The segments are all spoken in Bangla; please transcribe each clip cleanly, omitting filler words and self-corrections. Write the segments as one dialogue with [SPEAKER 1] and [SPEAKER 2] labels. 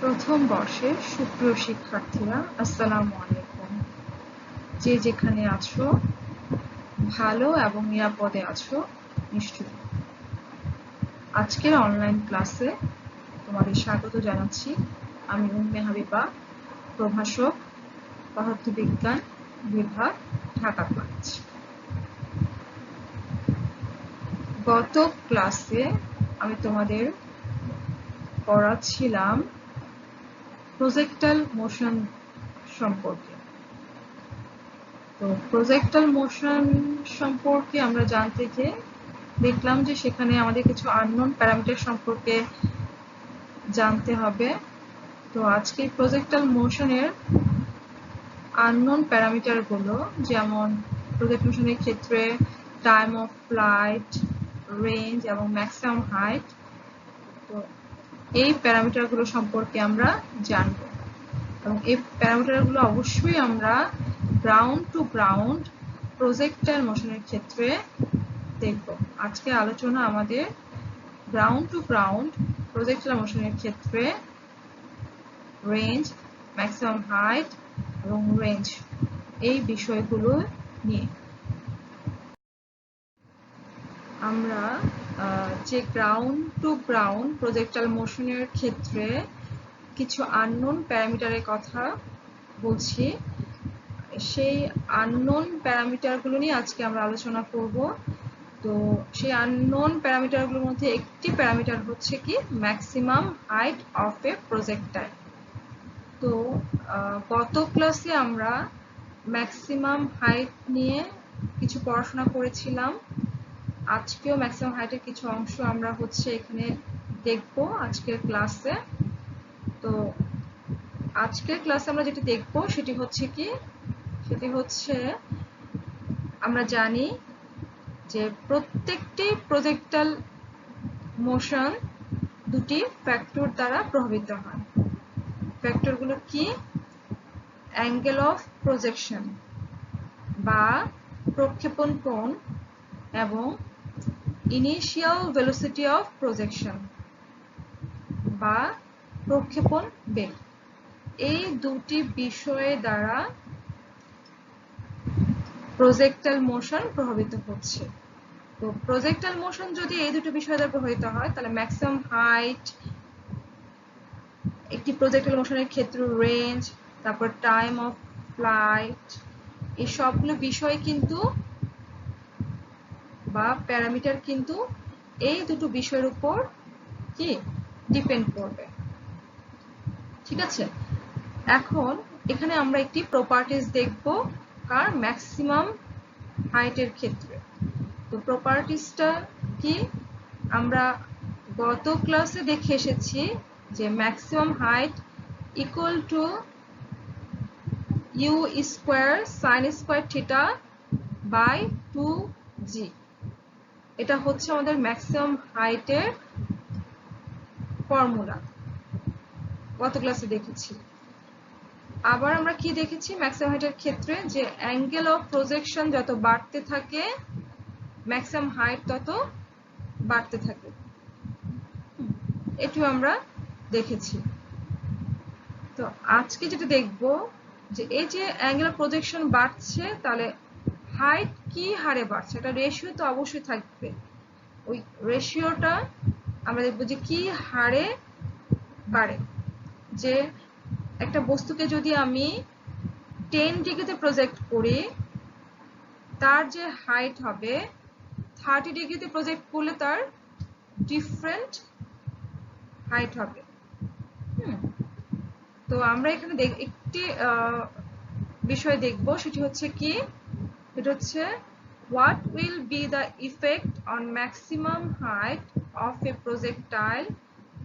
[SPEAKER 1] প্রথম বর্ষের সুপ্রিয় শিক্ষার্থীরা, আসসালামু আলাইকুম। যে যেখানে আছো ভালো এবং নিরাপদে আছো নিশ্চয়ই। আজকের অনলাইন ক্লাসে তোমাদের স্বাগত জানাচ্ছি। আমি উম্মে হাবিবা, প্রভাষক, পদার্থবিজ্ঞান বিভাগ, ঢাকা কলেজ। গত ক্লাসে আমি তোমাদের পড়াচ্ছিলাম প্রজেক্টাইল মোশন সম্পর্কে। তো প্রজেক্টাইল মোশন সম্পর্কে আমরা জানতে গিয়ে দেখলাম যে সেখানে আমাদের কিছু আননোন প্যারামিটার সম্পর্কে জানতে হবে। তো আজকে প্রজেক্টাইল মোশনের আননোন প্যারামিটার গুলো, যেমন প্রজেক্ট মোশনের ক্ষেত্রে টাইম অফ ফ্লাইট, রেঞ্জ এবং ম্যাক্সিমাম হাইট, তো এই প্যারামিটার গুলো সম্পর্কে আমরা জানব। এবং এই প্যারামিটার গুলো অবশ্যই আমরা গ্রাউন্ড টু গ্রাউন্ড প্রজেক্টাইল মোশনের ক্ষেত্রে দেখব। আজকে আলোচনা আমাদের গ্রাউন্ড টু গ্রাউন্ড প্রজেক্টাইল মোশনের ক্ষেত্রে রেঞ্জ, ম্যাক্সিমাম হাইট এবং রেঞ্জ এই বিষয়গুলো নিয়ে। আমরা যে গ্রাউন্ড টু গ্রাউন্ড প্রজেক্টাইল মোশনের ক্ষেত্রে কিছু আননোন প্যারামিটারের কথা বলছি, সেই আননোন প্যারামিটারগুলো নিয়ে আজকে আমরা আলোচনা করব। তো সেই আননোন প্যারামিটারগুলোর মধ্যে একটি প্যারামিটার হচ্ছে কি maximum height of A projectile. তো গত ক্লাসে আমরা ম্যাক্সিমাম হাইট নিয়ে কিছু পড়াশোনা করেছিলাম। আজকেও ম্যাক্সিমাম হাইটের কিছু অংশ আমরা এখানে দেখব আজকের ক্লাসে। তো আজকের ক্লাসে আমরা যেটি দেখব সেটি হচ্ছে আমরা জানি যে প্রত্যেকটি প্রজেক্টাইল মোশন দুটি ফ্যাক্টর দ্বারা প্রভাবিত হয়। ফ্যাক্টরগুলো কি? অ্যাঙ্গেল অফ প্রজেকশন বা প্রক্ষেপণ কোণ এবং ইনিশিয়াল ভেলোসিটি অফ প্রজেকশন বা প্রক্ষেপণ বেগ। এই দুটি বিষয় দ্বারা প্রজেক্টাইল মোশন প্রভাবিত হচ্ছে। তো প্রজেক্টাইল মোশন যদি এই দুটো বিষয় দ্বারা প্রভাবিত হয়, তাহলে ম্যাক্সিমাম হাইট, একটি প্রজেক্টাইল মোশনের ক্ষেত্রে রেঞ্জ, তারপর টাইম অফ ফ্লাইট, এই সবগুলো বিষয় কিন্তু বা প্যারামিটার কিন্তু এই দুটো বিষয়ের উপর কি ডিপেন্ড করবে। ঠিক আছে, এখন এখানে আমরা একটি প্রপার্টিজ দেখব কার ম্যাক্সিমাম হাইটের ক্ষেত্রে। তো প্রপার্টিজটা কি? আমরা গত ক্লাসে দেখে এসেছি যে maximum height equal to u square sine square theta by 2g। এটা হচ্ছে আমাদের ম্যাক্সিমাম হাইটের ফর্মুলা, গত ক্লাসে দেখেছি। আবার আমরা কি দেখেছি ম্যাক্সিমাম হাইটের ক্ষেত্রে, যে অ্যাঙ্গেল অফ প্রজেকশন যত বাড়তে থাকে ম্যাক্সিমাম হাইট তত বাড়তে থাকে, এটিও আমরা দেখেছি। তো আজকে যেটা দেখব যে এই যে অ্যাঙ্গেল অফ প্রজেকশন বাড়ছে, তাহলে হাইট কি হারে বাড়ছে, একটা রেশিও তো অবশ্যই থাকবে। ওই রেশিওটা আমরা দেখব যে কি হারে বাড়ে। যে একটা বস্তুকে যদি আমি 10 ডিগ্রিতে প্রজেক্ট করি, তার যে হাইট হবে 30 ডিগ্রিতে প্রজেক্ট করলে তার ডিফারেন্ট হাইট হবে। তো আমরা এখানে একটি বিষয় দেখব, সেটি হচ্ছে কি, এটা হচ্ছে what will be the effect on maximum height of a projectile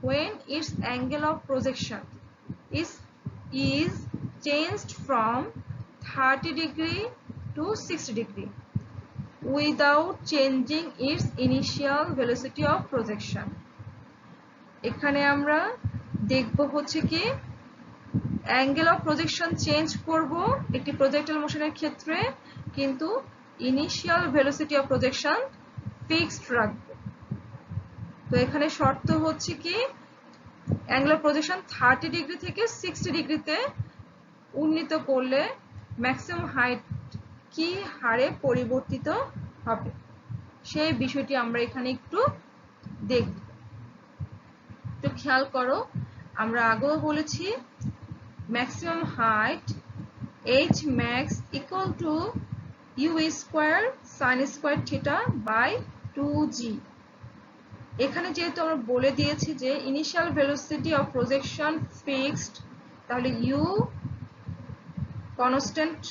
[SPEAKER 1] when its angle of projection is changed from 30 degree to 60 degree without changing its initial velocity of projection। এখানে আমরা দেখব হচ্ছে কি অ্যাঙ্গেল অফ প্রজেকশন চেঞ্জ করব একটি প্রজেক্টাইল মোশনের ক্ষেত্রে, কিন্তু initial velocity of projection fixed রাখব। তো এখানে শর্ত হচ্ছে কি অ্যাঙ্গুলার প্রজেকশন 30 ডিগ্রি থেকে 60 ডিগ্রিতে উন্নীত করলে ম্যাক্সিমাম হাইট কি হারে পরিবর্তিত হবে সেই বিষয়টি আমরা এখানে একটু দেখব। একটু খেয়াল করো, আমরা আগেও বলেছি maximum height h max equal to u square sin square theta by 2g। এখানে যেহেতু আমরা বলে দিয়েছি যে initial velocity of projection fixed, তাহলে u কনস্ট্যান্ট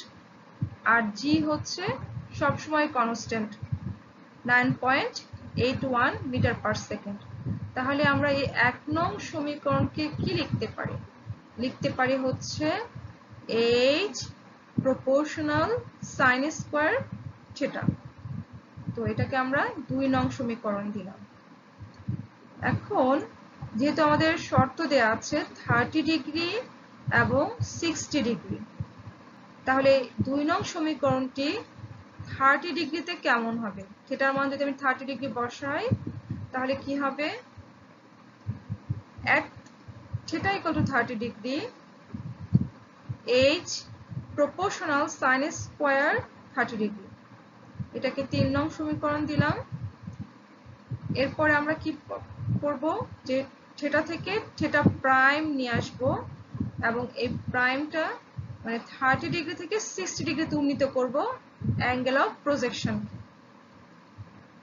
[SPEAKER 1] আর g হচ্ছে সবসময় কনস্ট্যান্ট 9.81 মিটার পার সেকেন্ড। তাহলে আমরা এই 1 নং সমীকরণকে কি লিখতে পারি? লিখতে পারি হচ্ছে h proportional sin square theta। তো এটাকে আমরা 2 নং সমীকরণ দিলাম। এখন যেহেতু আমাদের শর্ত দেয়া আছে 30 ডিগ্রি এবং 60 ডিগ্রি, তাহলে 2 নং সমীকরণটি 30 ডিগ্রিতে কেমন হবে? থিটার মান যদি আমি 30 ডিগ্রি বসাই তাহলে কি হবে? at theta equal to 30 degree h proportional sin square 30 degree. এটাকে 3 নং সমীকরণ দিলাম। এরপরে আমরা কি করব, যে থিটা থেকে থিটা প্রাইম নিয়ে আসব এবং এই প্রাইমটা মানে 30 ডিগ্রি থেকে 60 ডিগ্রিতে উন্নীত করব অ্যাঙ্গেল অফ প্রজেকশন।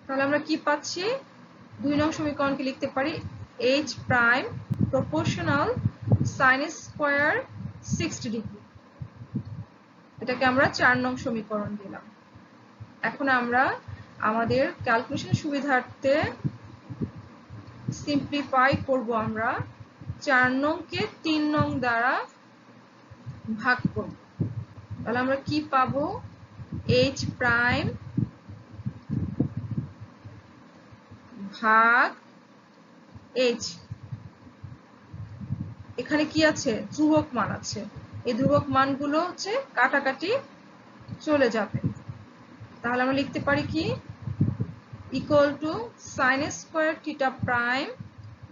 [SPEAKER 1] তাহলে আমরা কি পাচ্ছি? 2 নং সমীকরণকে লিখতে পারি h prime proportional sin square 60 degree. এটাকে আমরা 4 নং সমীকরণ দিলাম। এখন আমরা আমাদের ক্যালকুলেশন সুবিধার্থে সিম্পলিফাই করব। আমরা 4 নংকে 3 নং দ্বারা ভাগ করব। তাহলে আমরা কি পাবো? h প্রাইম ভাগ h, এখানে কি আছে? ধ্রুবক মান আছে। এই ধ্রুবক মানগুলো হচ্ছে কাটাকাটি চলে যাবে। তাহলে আমরা লিখতে পারি কি? Equal to sin square theta prime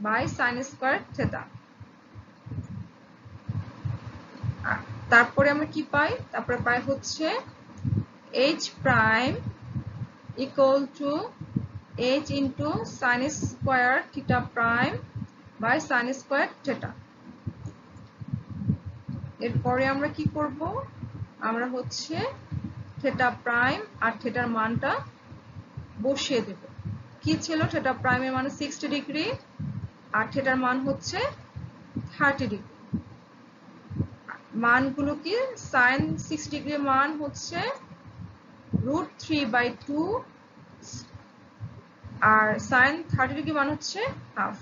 [SPEAKER 1] by sin square theta. তারপরে আমরা কি পাই? তারপরে পাই হচ্ছে h prime equal to h into sin square theta prime by sin square theta. এরপরে আমরা কি করব? আমরা হচ্ছে থিটা প্রাইম আর থিটার মানটা বসিয়ে দেব। কি ছিল? থিটা প্রাইমের মান 60 ডিগ্রি আর থিটার মান হচ্ছে 30 ডিগ্রি। মানগুলো কি? sin 60 ডিগ্রির মান হচ্ছে √3/2 আর sin 30 ডিগ্রি মান হচ্ছে হাফ।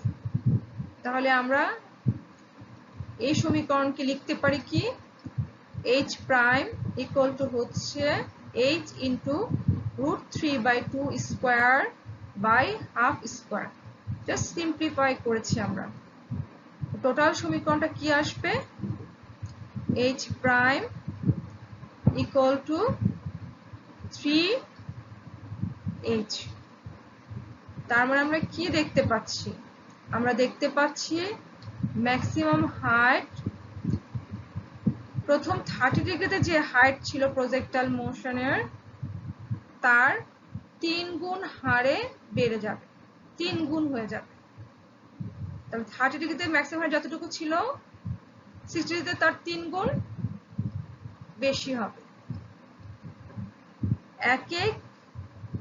[SPEAKER 1] তাহলে আমরা এই সমীকরণকে লিখতে পারি কি? h প্রাইম ইকুয়াল টু হচ্ছে h into √3/2 square by half square. Just simplify করেছি আমরা। টোটাল সমীকরণটা কি আসবে? h prime equal to 3h। তার মানে আমরা কি দেখতে পাচ্ছি? আমরা দেখতে পাচ্ছি ম্যাক্সিমাম হাইট প্রথম 30 ডিগ্রিতে যে হাইট ছিল প্রজেক্টাইল মোশনের তার 3 গুণ হারে বেড়ে যাবে, 3 গুণ হয়ে যাবে। তাহলে 30 ডিগ্রিতে ম্যাক্সিমাম হাইট যতটুকু ছিল 60 ডিগ্রিতে তার 3 গুণ বেশি হবে। এক এক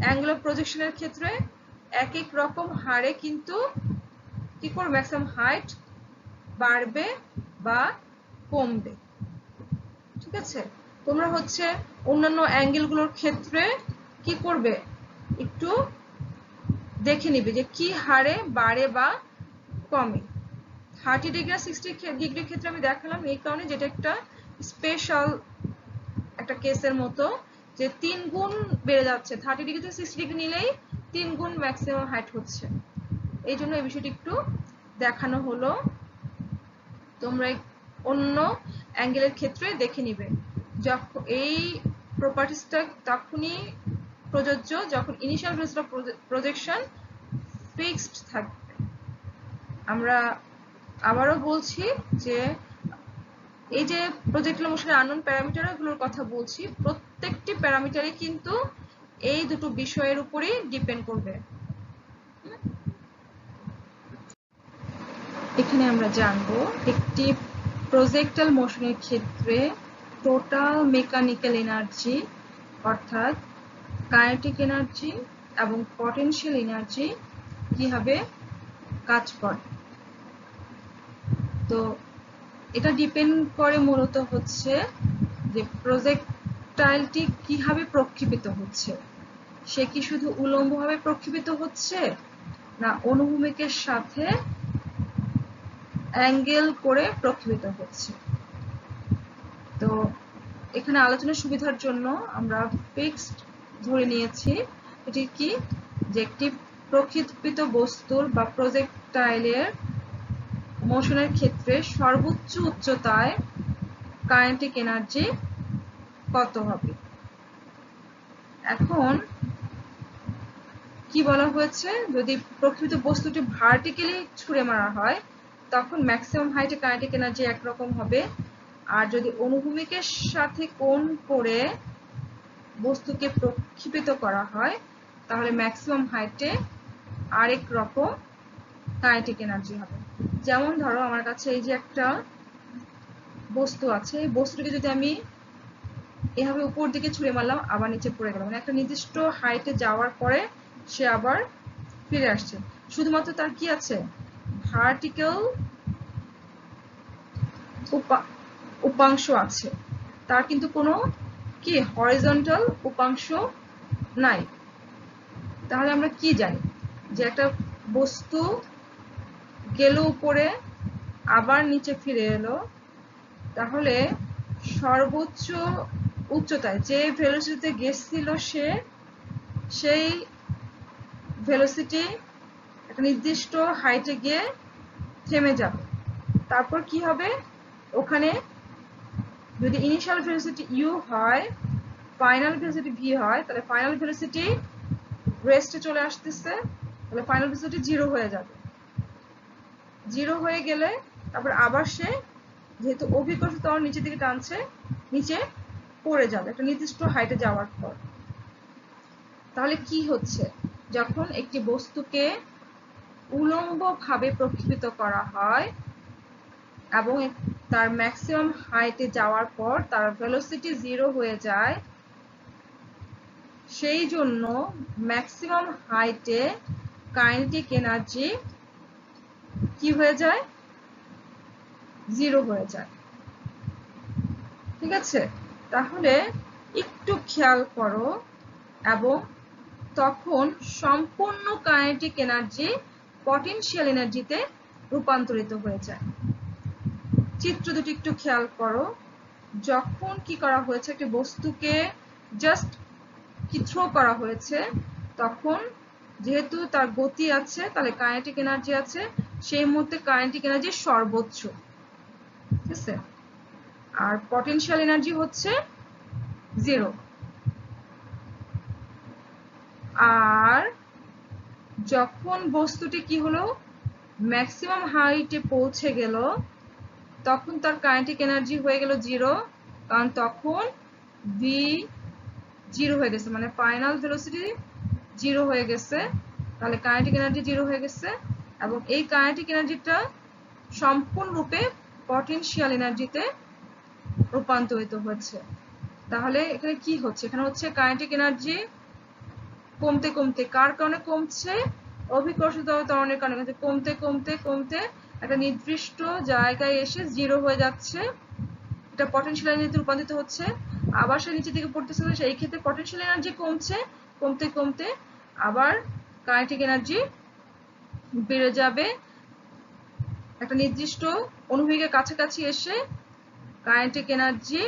[SPEAKER 1] অ্যাঙ্গুলার প্রজেকশনের ক্ষেত্রে এক এক রকম হারে কিন্তু কি করবে? ম্যাক্সিমাম হাইট বাড়বে বা কমবে। ঠিক আছে? তোমরা হচ্ছে অন্যান্য অ্যাঙ্গেলগুলোর ক্ষেত্রে কি করবে? একটু দেখে নিবে যে কি হারে বাড়ে বা কমে। 30 ডিগ্রি আর 60 ডিগ্রির ক্ষেত্রে আমি দেখালাম এই কারণে, যেটা একটা স্পেশাল একটা কেসের মতো, যে 3 গুণ বেড়ে যাচ্ছে। 30 ডিগ্রি থেকে 60 ডিগ্রি নিলেই 3 গুণ ম্যাক্সিমাম হাইট হচ্ছে। এই জন্য এই বিষয়টি একটু দেখানো হলো। তোমরা অন্য অ্যাঙ্গেলের ক্ষেত্রে দেখে নিবে। যখন এই প্রপার্টিসটা তখনই প্রযোজ্য যখন initial velocity of projection fixed থাকবে। আমরা আবারও বলছি যে এই যে প্রজেক্টাইল মোশনের আননোন প্যারামিটারগুলোর কথা বলছি, প্রত্যেকটি প্যারামিটারই কিন্তু এই দুটো বিষয়ের উপরই ডিপেন্ড করবে। এখানে আমরা জানবো একটি প্রজেক্টাইল মোশনের ক্ষেত্রে টোটাল মেকানিক্যাল এনার্জি অর্থাৎ কাইনেটিক এনার্জি এবং পটেনশিয়াল এনার্জি কিভাবে কাজ করে। তো এটা ডিপেন্ড করে মূলত হচ্ছে যে প্রজেক্টাইলটি কিভাবে প্রক্ষেপিত হচ্ছে, সে কি শুধু উল্লম্বভাবে প্রক্ষেপিত হচ্ছে না অনুভূমিকের সাথে অ্যাঙ্গেল করে প্রক্ষেপিত হচ্ছে। তো এখানে আলোচনার সুবিধার জন্য আমরা ফিক্সড ধরে নিয়েছি এটি কি, যে একটি প্রক্ষেপিত বস্তুর বা প্রজেক্টাইলের মোশনের ক্ষেত্রে সর্বোচ্চ উচ্চতায় কাইনেটিক এনার্জি কত হবে। এখন কি বলা হয়েছে, যদি প্রকৃত বস্তুটি ভার্টিক্যালি ছুঁড়ে মারা হয় তখন ম্যাক্সিমাম হাইটে কাইনেটিক এনার্জি একরকম হবে, আর যদি অনুভূমিকের সাথে কোণ করে বস্তুকে প্রক্ষেপিত করা হয় তাহলে ম্যাক্সিমাম হাইটে আরেক রকম কাইনেটিক এনার্জি হবে। যেমন ধরো আমার কাছে এই যে একটা বস্তু আছে, এই বস্তুটিকে যদি আমি এভাবে উপর দিকে ছুঁড়ে মারলাম আবার নিচে পড়ে গেল, মানে একটা নির্দিষ্ট হাইটে যাওয়ার পরে সে আবার ফিরে আসছে, শুধুমাত্র তার কি আছে ভার্টিক্যাল উপাংশ আছে, তার কিন্তু কোনো কি হরিজন্টাল উপাংশ নাই। তাহলে আমরা কি জানি যে একটা বস্তু গেল উপরে আবার নিচে ফিরে এলো, তাহলে সর্বোচ্চ উচ্চতায় যে ভেলোসিটিতে গেছিল সে সেই ভেলোসিটি একটা নির্দিষ্ট হাইটে গিয়ে থেমে যাবে। তারপর কি হবে, ওখানে যদি ইনিশিয়াল ভেলোসিটি ইউ হয়, ফাইনাল ভেলোসিটি ভি হয়, তাহলে ফাইনাল ভেলোসিটি রেস্টে চলে আসতেছে, তাহলে ফাইনাল ভেলোসিটি জিরো হয়ে যাবে। জিরো হয়ে গেলে তারপর আবার সে যেহেতু অভিকর্ষ ত্বরণ নিচের দিকে টানছে নিচে পড়ে যাবে একটা নির্দিষ্ট হাইটে যাওয়ার পর। তাহলে কি হচ্ছে, যখন একটি বস্তুকে উল্লম্বভাবে প্রক্ষেপিত করা হয় এবং তার ম্যাক্সিমাম হাইটে যাওয়ার পর তার ভেলোসিটি জিরো হয়ে যায়, সেই জন্য ম্যাক্সিমাম হাইটে কাইনেটিক এনার্জি কি হয়ে যায়, জিরো হয়ে যায়। ঠিক আছে, তাহলে একটু খেয়াল করো, এবং তখন সম্পূর্ণ কাইনেটিক এনার্জি পটেনশিয়াল এনার্জিতে রূপান্তরিত হয়ে যায়। চিত্র দুটি একটু খেয়াল করো, যখন কি করা হয়েছে একটি বস্তুকে জাস্ট কি থ্রো করা হয়েছে, তখন যেহেতু তার গতি আছে তাহলে কাইনেটিক এনার্জি আছে, সেই মুহূর্তে কাইনেটিক এনার্জি সর্বোচ্চ, ঠিক আছে, আর পটেনশিয়াল এনার্জি হচ্ছে জিরো। আর যখন বস্তুটি কি হলো ম্যাক্সিমাম হাইটে পৌঁছে গেল তখন তার কাইনেটিক এনার্জি হয়ে গেল জিরো, কারণ তখন ভি জিরো হয়ে গেছে, মানে ফাইনাল ভেলোসিটি জিরো হয়ে গেছে, তাহলে কাইনেটিক এনার্জি জিরো হয়ে গেছে, এবং এই কাইনেটিক এনার্জিটা সম্পূর্ণরূপে পটেনশিয়াল এনার্জিতে রূপান্তরিত হয়েছে। তাহলে এখানে কি হচ্ছে, এখানে হচ্ছে কাইনেটিক এনার্জি কমতে কমতে, কার কারণে কমছে, অভিকর্ষ ত্বরণের কারণে কমতে কমতে কমতে একটা নির্দিষ্ট জায়গায় এসে জিরো হয়ে যাচ্ছে, এটা পটেনশিয়াল এনার্জিতে রূপান্তরিত হচ্ছে, আবার সে নিচের দিকে পড়তেছে, সেই ক্ষেত্রে পটেনশিয়াল এনার্জি কমছে, কমতে কমতে আবার কাইনেটিক এনার্জি বেড়ে যাবে, একটা নির্দিষ্ট অনুভূমিকের কাছাকাছি এসে কাইনেটিক এনার্জি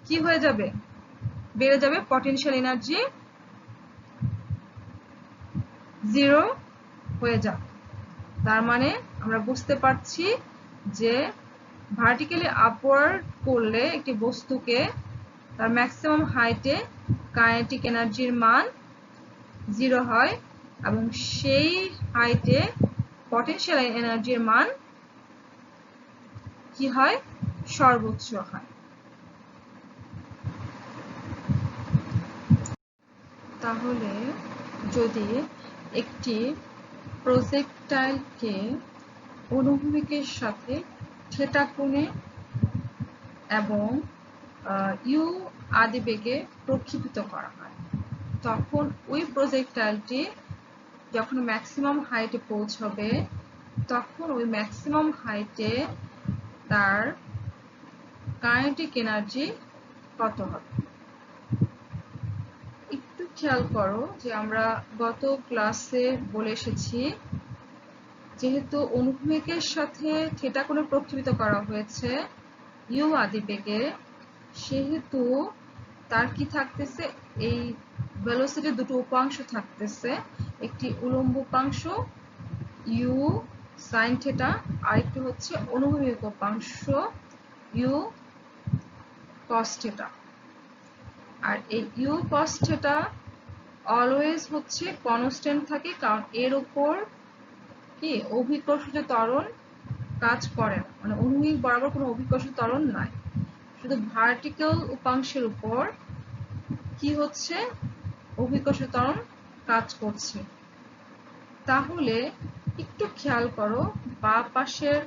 [SPEAKER 1] কি হয়ে যাবে, বেড়ে যাবে, পটেনশিয়াল এনার্জি জিরো হয়ে যাবে। তার মানে আমরা বুঝতে পারছি যে ভার্টিক্যালি আপওয়ার্ড করলে একটি বস্তুকে তার ম্যাক্সিমাম হাইটে কাইনেটিক এনার্জির মান জিরো হয়, এবং সেই হাইটে পটেনশিয়াল এনার্জির মান কি হয়, সর্বোচ্চ হয়। তাহলে যদি একটি প্রজেক্টাইলকে অনুভূমিকের সাথে থিটা কোণে এবং ইউ আদি বেগে প্রক্ষেপিত করা হয়, তখন ওই প্রজেক্টাইলটি যখন ম্যাক্সিমাম হাইটে পৌঁছবে, তখন ওই ম্যাক্সিমাম হাইটে তার কাইনেটিক এনার্জি কত হবে। একটু খেয়াল করো যে আমরা গত ক্লাসে বলে এসেছি, যেহেতু অনুভূমিকের সাথে থিটা কোণে প্রক্ষেপিত করা হয়েছে ইউ আদি বেগে, সেহেতু তার কি থাকতেছে, এই ভেলোসিটির দুটো উপাংশ থাকতেছে, একটি উলম্ব উপাংশ ইউ সাইন থিটা, আর একটি হচ্ছে অনুভূমিক উপাংশ ইউ কস থিটা। আর এই ইউ কস থিটা অলওয়েজ হচ্ছে কনস্ট্যান্ট থাকে, কারণ এর উপর কি অভিকর্ষজ ত্বরণ কাজ করে না, মানে অনুভূমিক বরাবর কোনো অভিকর্ষজ ত্বরণ নাই, শুধু ভার্টিক্যাল উপাংশের উপর কি হচ্ছে, অভিকর্ষজ ত্বরণ কাজ করছে। তাহলে একটু খেয়াল করো বাঁ পাশের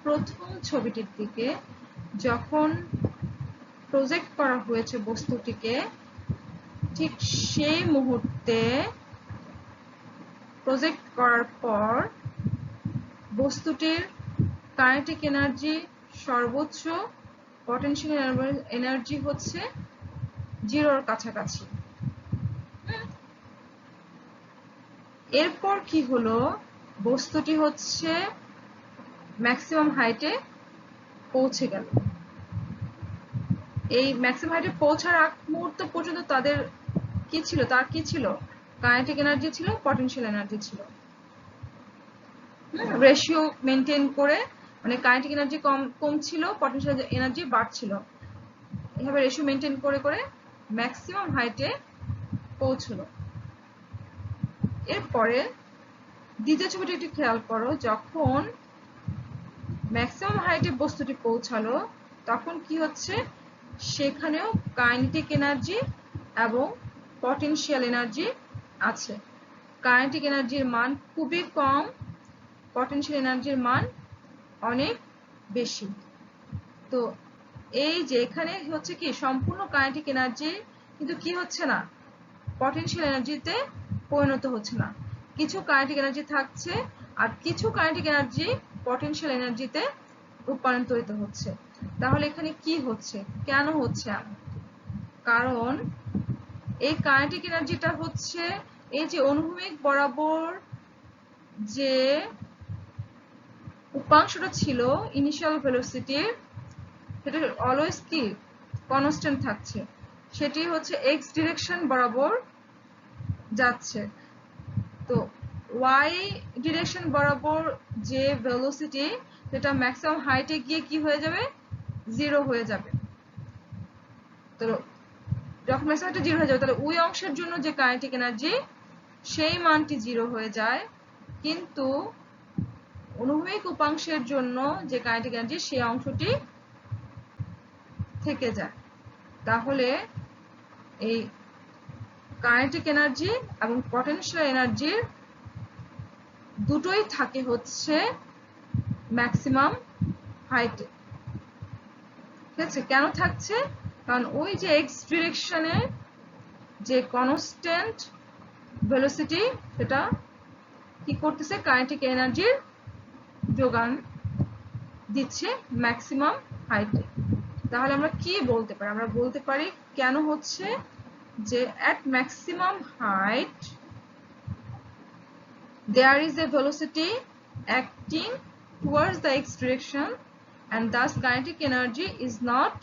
[SPEAKER 1] প্রথম ছবিটির দিকে, যখন প্রজেক্ট করা হয়েছে বস্তুটিকে, ঠিক সেই মুহূর্তে প্রজেক্ট করার পর বস্তুটির কাইনেটিক এনার্জি সর্বোচ্চ, পটেনশিয়াল এনার্জি হচ্ছে জিরোর কাছাকাছি। এরপর কি হলো, বস্তুটি হচ্ছে ম্যাক্সিমাম হাইটে পৌঁছে গেল। এই ম্যাক্সিমাম হাইটে পৌঁছার আগ মুহূর্ত পর্যন্ত তাদের কি ছিল, তার কি ছিল, কাইনেটিক এনার্জি ছিল, পটেনশিয়াল এনার্জি ছিল, রেশিও মেনটেন করে, মানে কাইনেটিক এনার্জি কম ছিল, পটেনশিয়াল এনার্জি বাড়ছিল, এভাবে রেশিও মেনটেন করে করে ম্যাক্সিমাম হাইটে পৌঁছলো। এরপরে দ্বিতীয় ছবিটি একটু খেয়াল করো, যখন ম্যাক্সিমাম হাইটে বস্তুটি পৌঁছালো, তখন কি হচ্ছে, সেখানেও কাইনেটিক এনার্জি এবং পটেনশিয়াল এনার্জি আছে। কাইনেটিক এনার্জির মান খুবই কম, পটেনশিয়াল এনার্জির মান অনেক বেশি। তো এই যে এখানে হচ্ছে কি, সম্পূর্ণ কাইনেটিক এনার্জি কিন্তু কি হচ্ছে না, পটেনশিয়াল এনার্জিতে পরিণত হচ্ছে না, কিছু কাইনেটিক এনার্জি থাকছে আর কিছু কাইনেটিক এনার্জি পটেনশিয়াল এনার্জিতে রূপান্তরিত হচ্ছে। তাহলে এখানে কি হচ্ছে, কেন হচ্ছে? কারণ এই কাইনেটিক এনার্জিটা হচ্ছে এই যে অনুভূমিক বরাবর যে উপাংশটা ছিল ইনিশিয়াল ভেলোসিটির, সেটা অলওয়েজ কি কনস্ট্যান্ট থাকছে, সেটি হচ্ছে এক্স ডিরেকশন বরাবর যাচ্ছে। তো ওয়াই ডিরেকশন বরাবর যে ভেলোসিটি, সেটা ম্যাক্সিমাম হাইটে গিয়ে কি হয়ে যাবে, জিরো হয়ে যাবে। তো যখন ম্যাক্সিমাম হাইটে জিরো হয়ে যাবে, তাহলে ওই অংশের জন্য যে কাইনেটিক এনার্জি, সেই মানটি জিরো হয়ে যায়, কিন্তু অনুভূমিক উপাংশের জন্য যে কাইনেটিক এনার্জি, সেই অংশটি থেকে যায়। তাহলে এই কাইনেটিক এনার্জি এবং পটেনশিয়াল এনার্জির দুটোই থাকে হচ্ছে ম্যাক্সিমাম হাইটে। ঠিক আছে, কেন থাকছে? কারণ ওই যে এক্স ডিরেকশনে যে কনস্ট্যান্ট ভেলোসিটি, সেটা কি করতেছে, কাইনেটিক এনার্জির যোগান দিচ্ছে ম্যাক্সিমাম হাইটে। তাহলে আমরা কি বলতে পারি, আমরা বলতে পারি কেন হচ্ছে, যে at maximum height there is a velocity acting towards the x direction and thus kinetic energy is not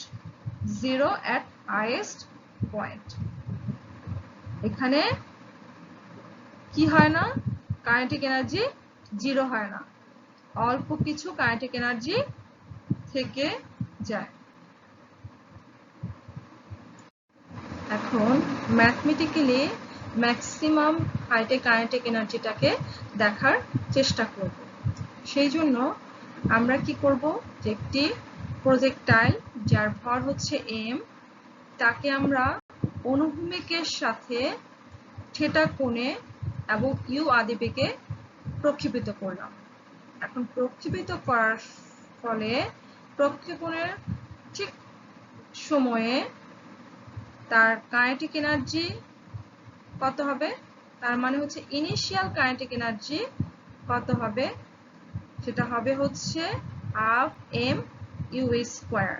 [SPEAKER 1] zero at highest point. এখানে কি হয় না, কাইনেটিক এনার্জি জিরো হয় না, অল্প কিছু কাইনেটিক এনার্জি থেকে যায়। এখন ম্যাথমেটিক্যালি ম্যাক্সিমাম হাইটে কাইনেটিক এনার্জিটাকে দেখার চেষ্টা করব। সেই জন্য আমরা কি করব, যে একটি প্রজেক্টাইল যার ভর হচ্ছে m, তাকে আমরা অনুভূমিকের সাথে থিটা কোণে এবং u আদি বেগে প্রক্ষেপিত করলাম। এখন প্রক্ষেপিত করার ফলে প্রক্ষেপণের ঠিক সময়ে তার কাইনেটিক এনার্জি কত হবে, তার মানে হচ্ছে ইনিশিয়াল কাইনেটিক এনার্জি কত হবে, সেটা হবে হচ্ছে হাফ এম ইউ স্কয়ার।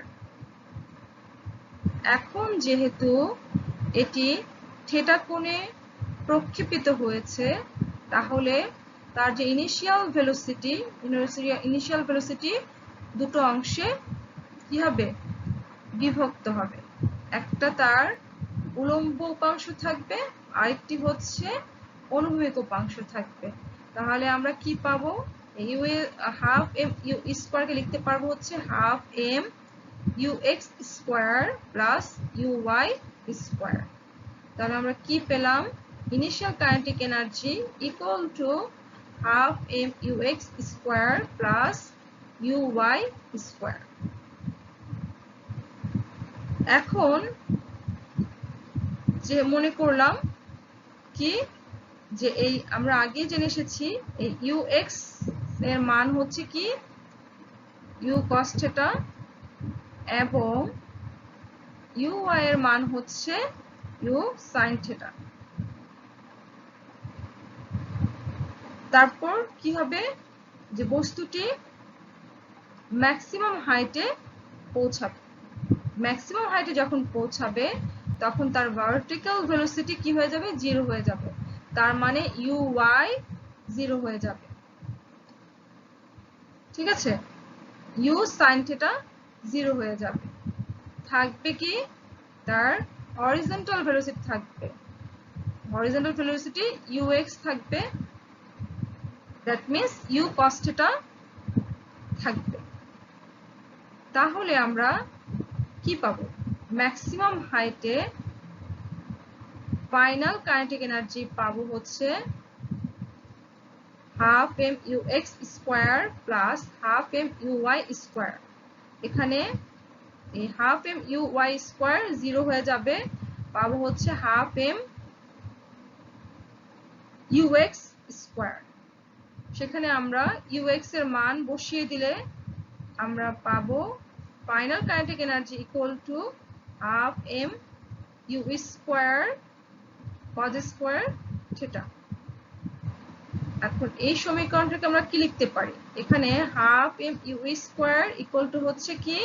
[SPEAKER 1] এখন যেহেতু এটি থিটা কোণে প্রক্ষেপিত হয়েছে, তাহলে তার যে ইনিশিয়াল ভেলোসিটি দুটো অংশে কি হবে, বিভক্ত হবে। একটা তার উলম্ব উপাংশ থাকবে, আরেকটি হচ্ছে অনুভূমিক উপাংশ থাকবে। তাহলে আমরা কি পাবো, ইউ এ হাফ এম ইউ স্কয়ারকে লিখতে পারবো হচ্ছে half M U x square plus u Y square. তাহলে আমরা কি পেলাম, initial kinetic energy equal to half M U x square plus u Y square. এখন যে মনে করলাম কি, যে এই আমরা আগে জেনে এসেছি এই ইউ এক্স এর মান হচ্ছে কি ইউ কস থিটা এবং ইউ ওয়াই এর মান হচ্ছে ইউ সাইন থিটা। তারপর কি হবে, যে বস্তুটি ম্যাক্সিমাম হাইটে পৌঁছাবে। ম্যাক্সিমাম হাইটে যখন পৌঁছাবে তখন তার ভার্টিক্যাল ভেলোসিটি কি হয়ে যাবে, 0 হয়ে যাবে। তার মানে ইউ ওয়াই 0 হয়ে যাবে। ঠিক আছে, ইউ সাইন থিটা 0 হয়ে যাবে। থাকবে কি, তার হরিজন্টাল ভেলোসিটি থাকবে, হরিজন্টাল ভেলোসিটি ইউ এক্স থাকবে, that means u cos theta থাকবে। তাহলে আমরা কি পাবো, ম্যাক্সিমাম হাইটে ফাইনাল কাইনেটিক এনার্জি পাবো হচ্ছে half M U x square plus half M U Y square. এখানে এই half M U Y square 0 হয়ে যাবে, পাবো হচ্ছে half M U x square. সেখানে আমরা ইউ এক্স এর মান বসিয়ে দিলে আমরা পাবো final kinetic energy equal to half M U square cos square theta. এখন এই সমীকরণটাকে আমরা কি লিখতে পারি, এখানে half M U square equal to হচ্ছে কি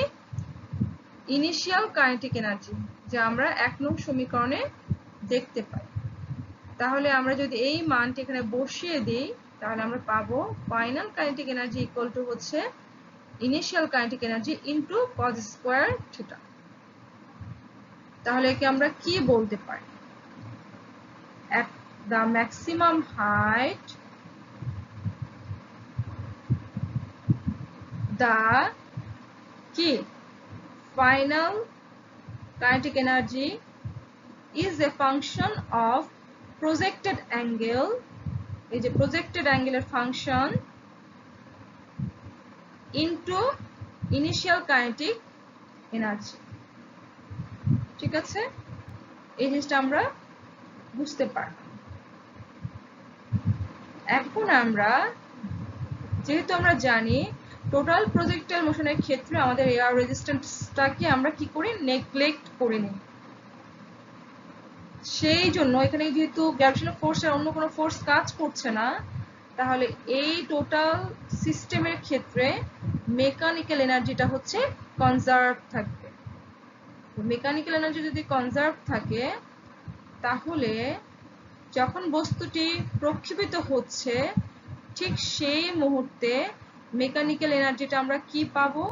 [SPEAKER 1] ইনিশিয়াল কাইনেটিক এনার্জি, যা আমরা 1 নং সমীকরণে দেখতে পাই। তাহলে আমরা যদি এই মানটি এখানে বসিয়ে দিই, তাহলে আমরা পাবো final kinetic energy equal to হচ্ছে initial kinetic energy into cos square theta. তাহলে একে আমরা কি বলতে পারি, at the maximum height the কি final kinetic energy is a function of projected angle, এই যে projected angle এর function into initial kinetic energy। ঠিক আছে, এই জিনিসটা আমরা বুঝতে পারলাম। এখন আমরা যেহেতু আমরা জানি টোটাল প্রজেক্টাইল মোশনের ক্ষেত্রে আমাদের এয়ার রেজিস্ট্যান্সটাকে আমরা কি করি, নেগলেক্ট করে নিই। সেই জন্য এখানে যেহেতু গ্র্যাভিটেশনাল ফোর্সের অন্য কোনো ফোর্স কাজ করছে না, তাহলে এই টোটাল সিস্টেমের ক্ষেত্রে মেকানিক্যাল এনার্জিটা হচ্ছে কনজার্ভ থাকবে। মেকানিক্যাল এনার্জি যদি কনজার্ভ থাকে, তাহলে যখন বস্তুটি প্রক্ষেপিত হচ্ছে ঠিক সেই মুহূর্তে মেকানিক্যাল এনার্জিটা আমরা কি পাবো,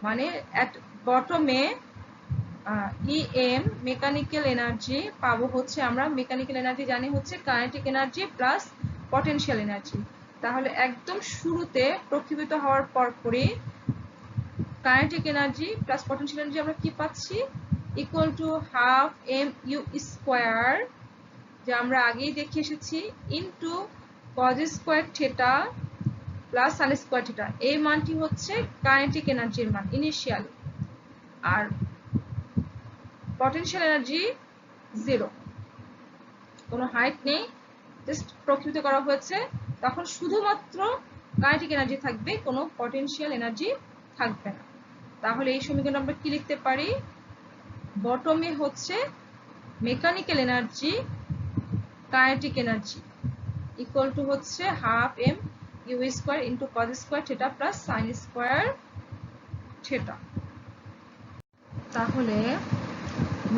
[SPEAKER 1] মানে এট বটমে ইএম মেকানিক্যাল এনার্জি পাবো হচ্ছে, আমরা মেকানিক্যাল এনার্জি জানি হচ্ছে kinetic energy plus potential energy. তাহলে একদম শুরুতে প্রক্ষেপিত হওয়ার পরপরই kinetic energy plus potential energy আমরা কি পাচ্ছি, equal to half M U square, যা আমরা আগেই দেখে এসেছি, into cos square theta plus sine square theta, এই মানটি হচ্ছে কাইনেটিক এনার্জির মান ইনিশিয়ালি। আর পটেনশিয়াল এনার্জি 0, কোনো হাইট নেই, জাস্ট প্রকৃত করা হয়েছে, তখন শুধুমাত্র কাইনেটিক এনার্জি থাকবে, কোনো পটেনশিয়াল এনার্জি থাকবে না। তাহলে এই সমীকরণ আমরা কি লিখতে পারি? বটমে হচ্ছে mechanical energy kinetic energy equal to হচ্ছে half M U square into cos square theta plus sine square theta. তাহলে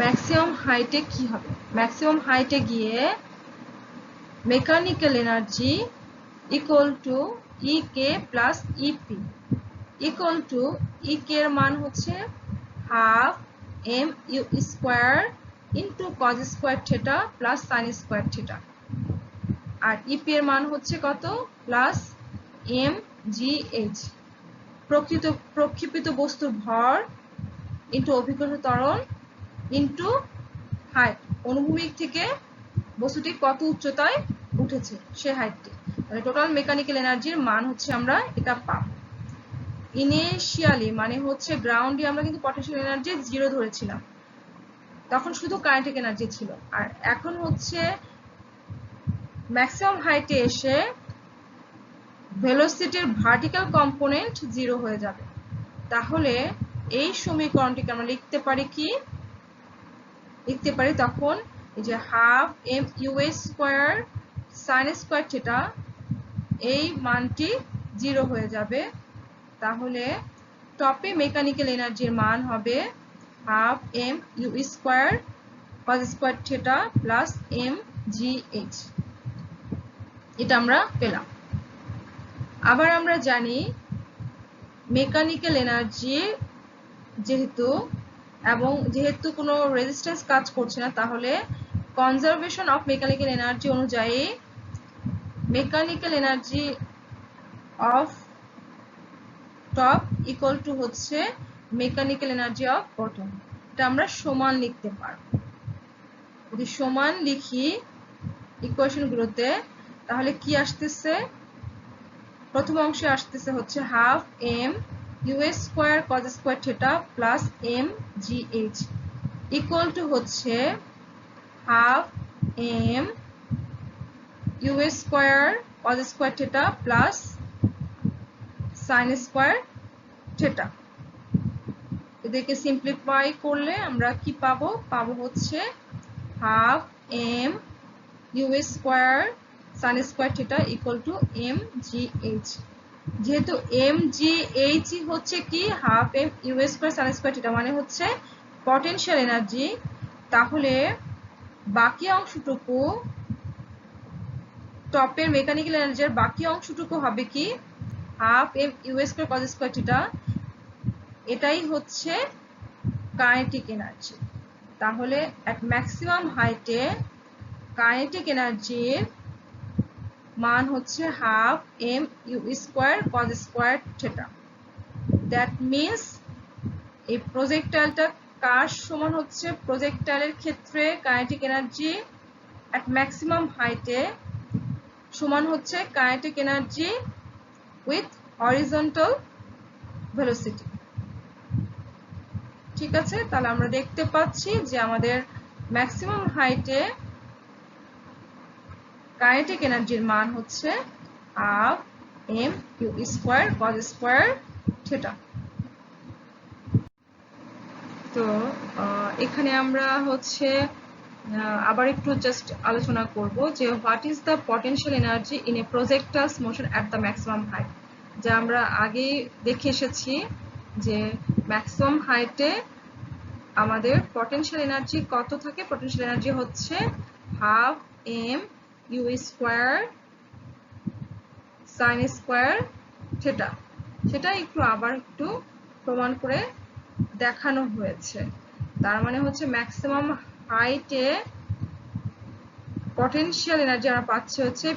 [SPEAKER 1] ম্যাক্সিমাম হাইটে কি হবে? ম্যাক্সিমাম হাইটে গিয়ে mechanical energy equal to E K plus EP equal to E K এর মান হচ্ছে half M U square into cos square theta plus sine square theta, আর ইপি এর মান হচ্ছে কত? প্লাস এম জি এইচ, প্রক্ষেপিত বস্তুর ভর ইন্টু অভিকর্ষ ত্বরণ ইন্টু হাইট, অনুভূমিক থেকে বস্তুটি কত উচ্চতায় উঠেছে সে হাইটটি। তাহলে টোটাল মেকানিক্যাল এনার্জির মান হচ্ছে আমরা এটা পাবো। ইনিশিয়ালি মানে হচ্ছে গ্রাউন্ডে আমরা কিন্তু পটেনশিয়াল এনার্জি 0 ধরেছিলাম, তখন শুধু কাইনেটিক এনার্জি ছিল। আর এখন হচ্ছে ম্যাক্সিমাম হাইটে এসে ভেলোসিটির ভার্টিক্যাল কম্পোনেন্ট 0 হয়ে যাবে। তাহলে এই সমীকরণটিকে আমরা লিখতে পারি কি? লিখতে পারি তখন এই যে half M U square sine square theta, এই মানটি 0 হয়ে যাবে। তাহলে টপে মেকানিক্যাল এনার্জির মান হবে half M U square cos square theta plus M G H, এটা আমরা পেলাম। আবার আমরা জানি মেকানিক্যাল এনার্জি যেহেতু কোনো রেজিস্ট্যান্স কাজ করছে না, তাহলে কনজারভেশন অফ মেকানিক্যাল এনার্জি অনুযায়ী mechanical energy of top equal to হচ্ছে মেকানিক্যাল এনার্জি অফ বটম। এটা আমরা সমান লিখতে পারবো। যদি সমান লিখি ইকুয়েশনগুলোতে, তাহলে কি আসতেছে? প্রথম অংশে আসতেছে হচ্ছে half M U square cos square theta plus M G h equal to হচ্ছে half M U square cos square theta plus sine square theta. এদেরকে সিম্পলিফাই করলে আমরা কি পাবো? পাবো হচ্ছে half M U square sine square theta equal to m G h. যেহেতু এম জি এইচ হচ্ছে কি half M U square sine square theta মানে হচ্ছে পটেনশিয়াল এনার্জি, তাহলে বাকি অংশটুকু টপের মেকানিক্যাল এনার্জির বাকি অংশটুকু হবে কি half M U square cos square theta, এটাই হচ্ছে কাইনেটিক এনার্জি। তাহলে এট ম্যাক্সিমাম হাইটে কাইনেটিক এনার্জির মান হচ্ছে half M U square cos square theta. That means এই প্রজেক্টাইলটা কার সমান হচ্ছে? প্রজেক্টাইলের ক্ষেত্রে কাইনেটিক এনার্জি এট ম্যাক্সিমাম হাইটে সমান হচ্ছে kinetic energy with horizontal velocity. ঠিক আছে, তাহলে আমরা দেখতে পাচ্ছি যে আমাদের ম্যাক্সিমাম হাইটে কাইনেটিক এনার্জির মান হচ্ছে half M U square cos square theta. তো এখানে আমরা হচ্ছে আবার একটু জাস্ট আলোচনা করব যে what is the potential energy in a projectile's motion at the maximum height. যা আমরা আগে দেখে এসেছি যে ম্যাক্সিমাম হাইটে আমাদের পটেনশিয়াল এনার্জি কত থাকে? পটেনশিয়াল এনার্জি হচ্ছে half M U square sine square theta. সেটা আবার একটু প্রমাণ করে দেখানো হয়েছে। তার মানে হচ্ছে ম্যাক্সিমাম হাইটে পটেনশিয়াল এনার্জি আমরা পাচ্ছি হচ্ছে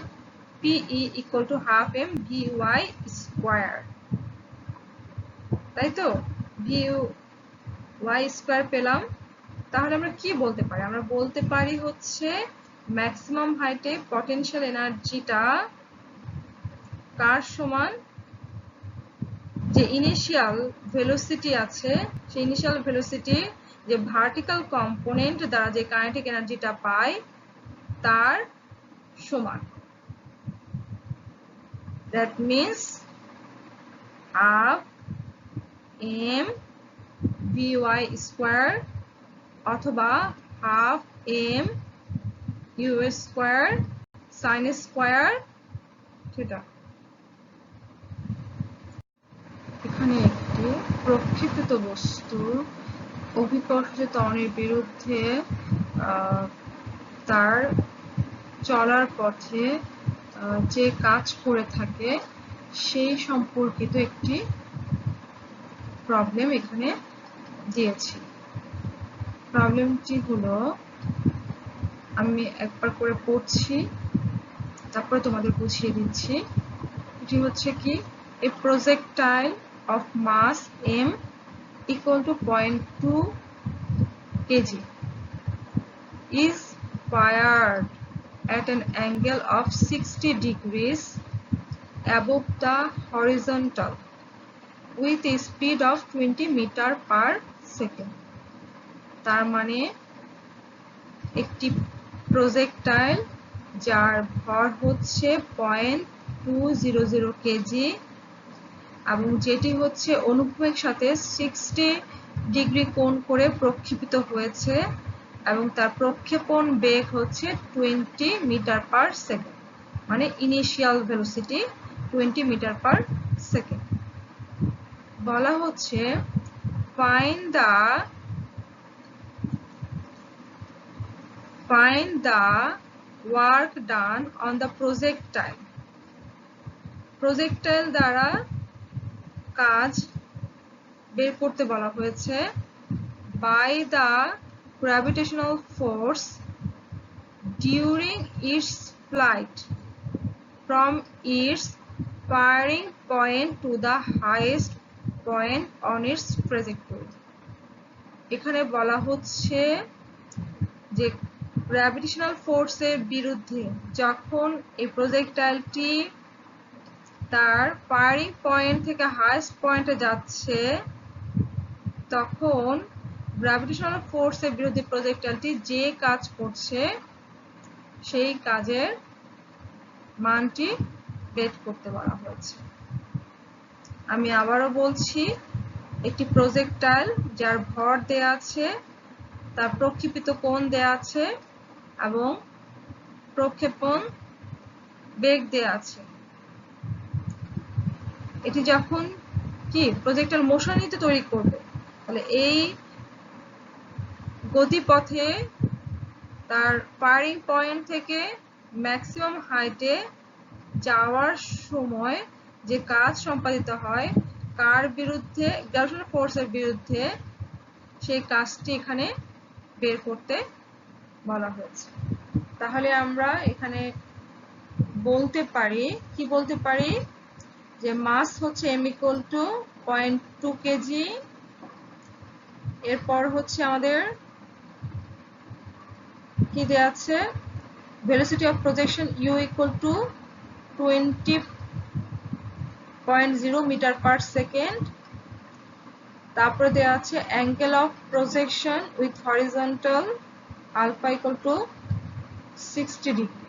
[SPEAKER 1] PE equal to half m v y square, তাই তো? ভি ওয়াই স্কয়ার পেলাম। তাহলে আমরা কি বলতে পারি? আমরা বলতে পারি হচ্ছে ম্যাক্সিমাম হাইটে পটেনশিয়াল এনার্জিটা কার সমান? যে ইনিশিয়াল ভেলোসিটি আছে, সেই ইনিশিয়াল ভেলোসিটি যে ভার্টিক্যাল কম্পোনেন্ট দ্বারা যে কাইনেটিক এনার্জিটা পায় তার সমান। That means half m v y square অথবা half M u square sine square theta. এখানে একটি প্রক্ষেপিত বস্তুর অভিকর্ষজ ত্বরণের বিরুদ্ধে তার চলার পথে যে কাজ করে থাকে সেই সম্পর্কিত একটি প্রবলেম এখানে দিয়েছি। প্রবলেমটি হলো, আমি একবার করে পড়ছি তারপরে তোমাদের বুঝিয়ে দিচ্ছি। এটি হচ্ছে কি, a projectile of mass m equal to 0.2 kg is fired at an angle of 60 degrees above the horizontal with a speed of 20 meter per second. তার মানে একটি প্রজেক্টাইল যার ভর হচ্ছে 0.200 কেজি এবং যেটি হচ্ছে অনুভূমিক সাথে 60 ডিগ্রি কোণ করে প্রক্ষেপিত হয়েছে এবং তার প্রক্ষেপণ বেগ হচ্ছে 20 মিটার পার সেকেন্ড, মানে initial velocity 20 metre per second. বলা হচ্ছে find the work done on the projectile. Projectile দ্বারা কাজ বের করতে বলা হয়েছে by the gravitational force during its flight from its firing point to the highest point on its trajectory. এখানে বলা হচ্ছে যে গ্র্যাভিটেশনাল ফোর্সের বিরুদ্ধে যখন এই প্রজেক্টাইলটি তার ফায়ারিং পয়েন্ট থেকে হাইয়েস্ট পয়েন্টে যাচ্ছে তখন গ্র্যাভিটেশনাল ফোর্সের বিরুদ্ধে প্রজেক্টাইলটি যে কাজ করছে সেই কাজের মানটি বের করতে বলা হয়েছে। আমি আবারও বলছি, একটি প্রজেক্টাইল যার ভর দেয়া আছে, তার প্রক্ষেপিত কোণ দেয়া আছে এবং প্রক্ষেপণ বেগ দেয়া আছে। এটি যখন কি প্রজেক্টাইল মোশন নিতে তৈরি করবে, তাহলে এই গতিপথে তার ফায়ারিং পয়েন্ট থেকে ম্যাক্সিমাম হাইটে যাওয়ার সময় যে কাজ সম্পাদিত হয় কার বিরুদ্ধে, গ্র্যাভিটেশনাল ফোর্সের বিরুদ্ধে, সেই কাজটি এখানে বের করতে বলা হয়েছে। তাহলে আমরা এখানে বলতে পারি, কি বলতে পারি, যে মাস হচ্ছে m equal to 0.2 কেজি, এরপর হচ্ছে আমাদের কি দেয়া আছে, velocity of projection u equal to 20.0 metre per second, তারপরে দেয়া আছে angle of projection with horizontal alpha equal to 60 degree.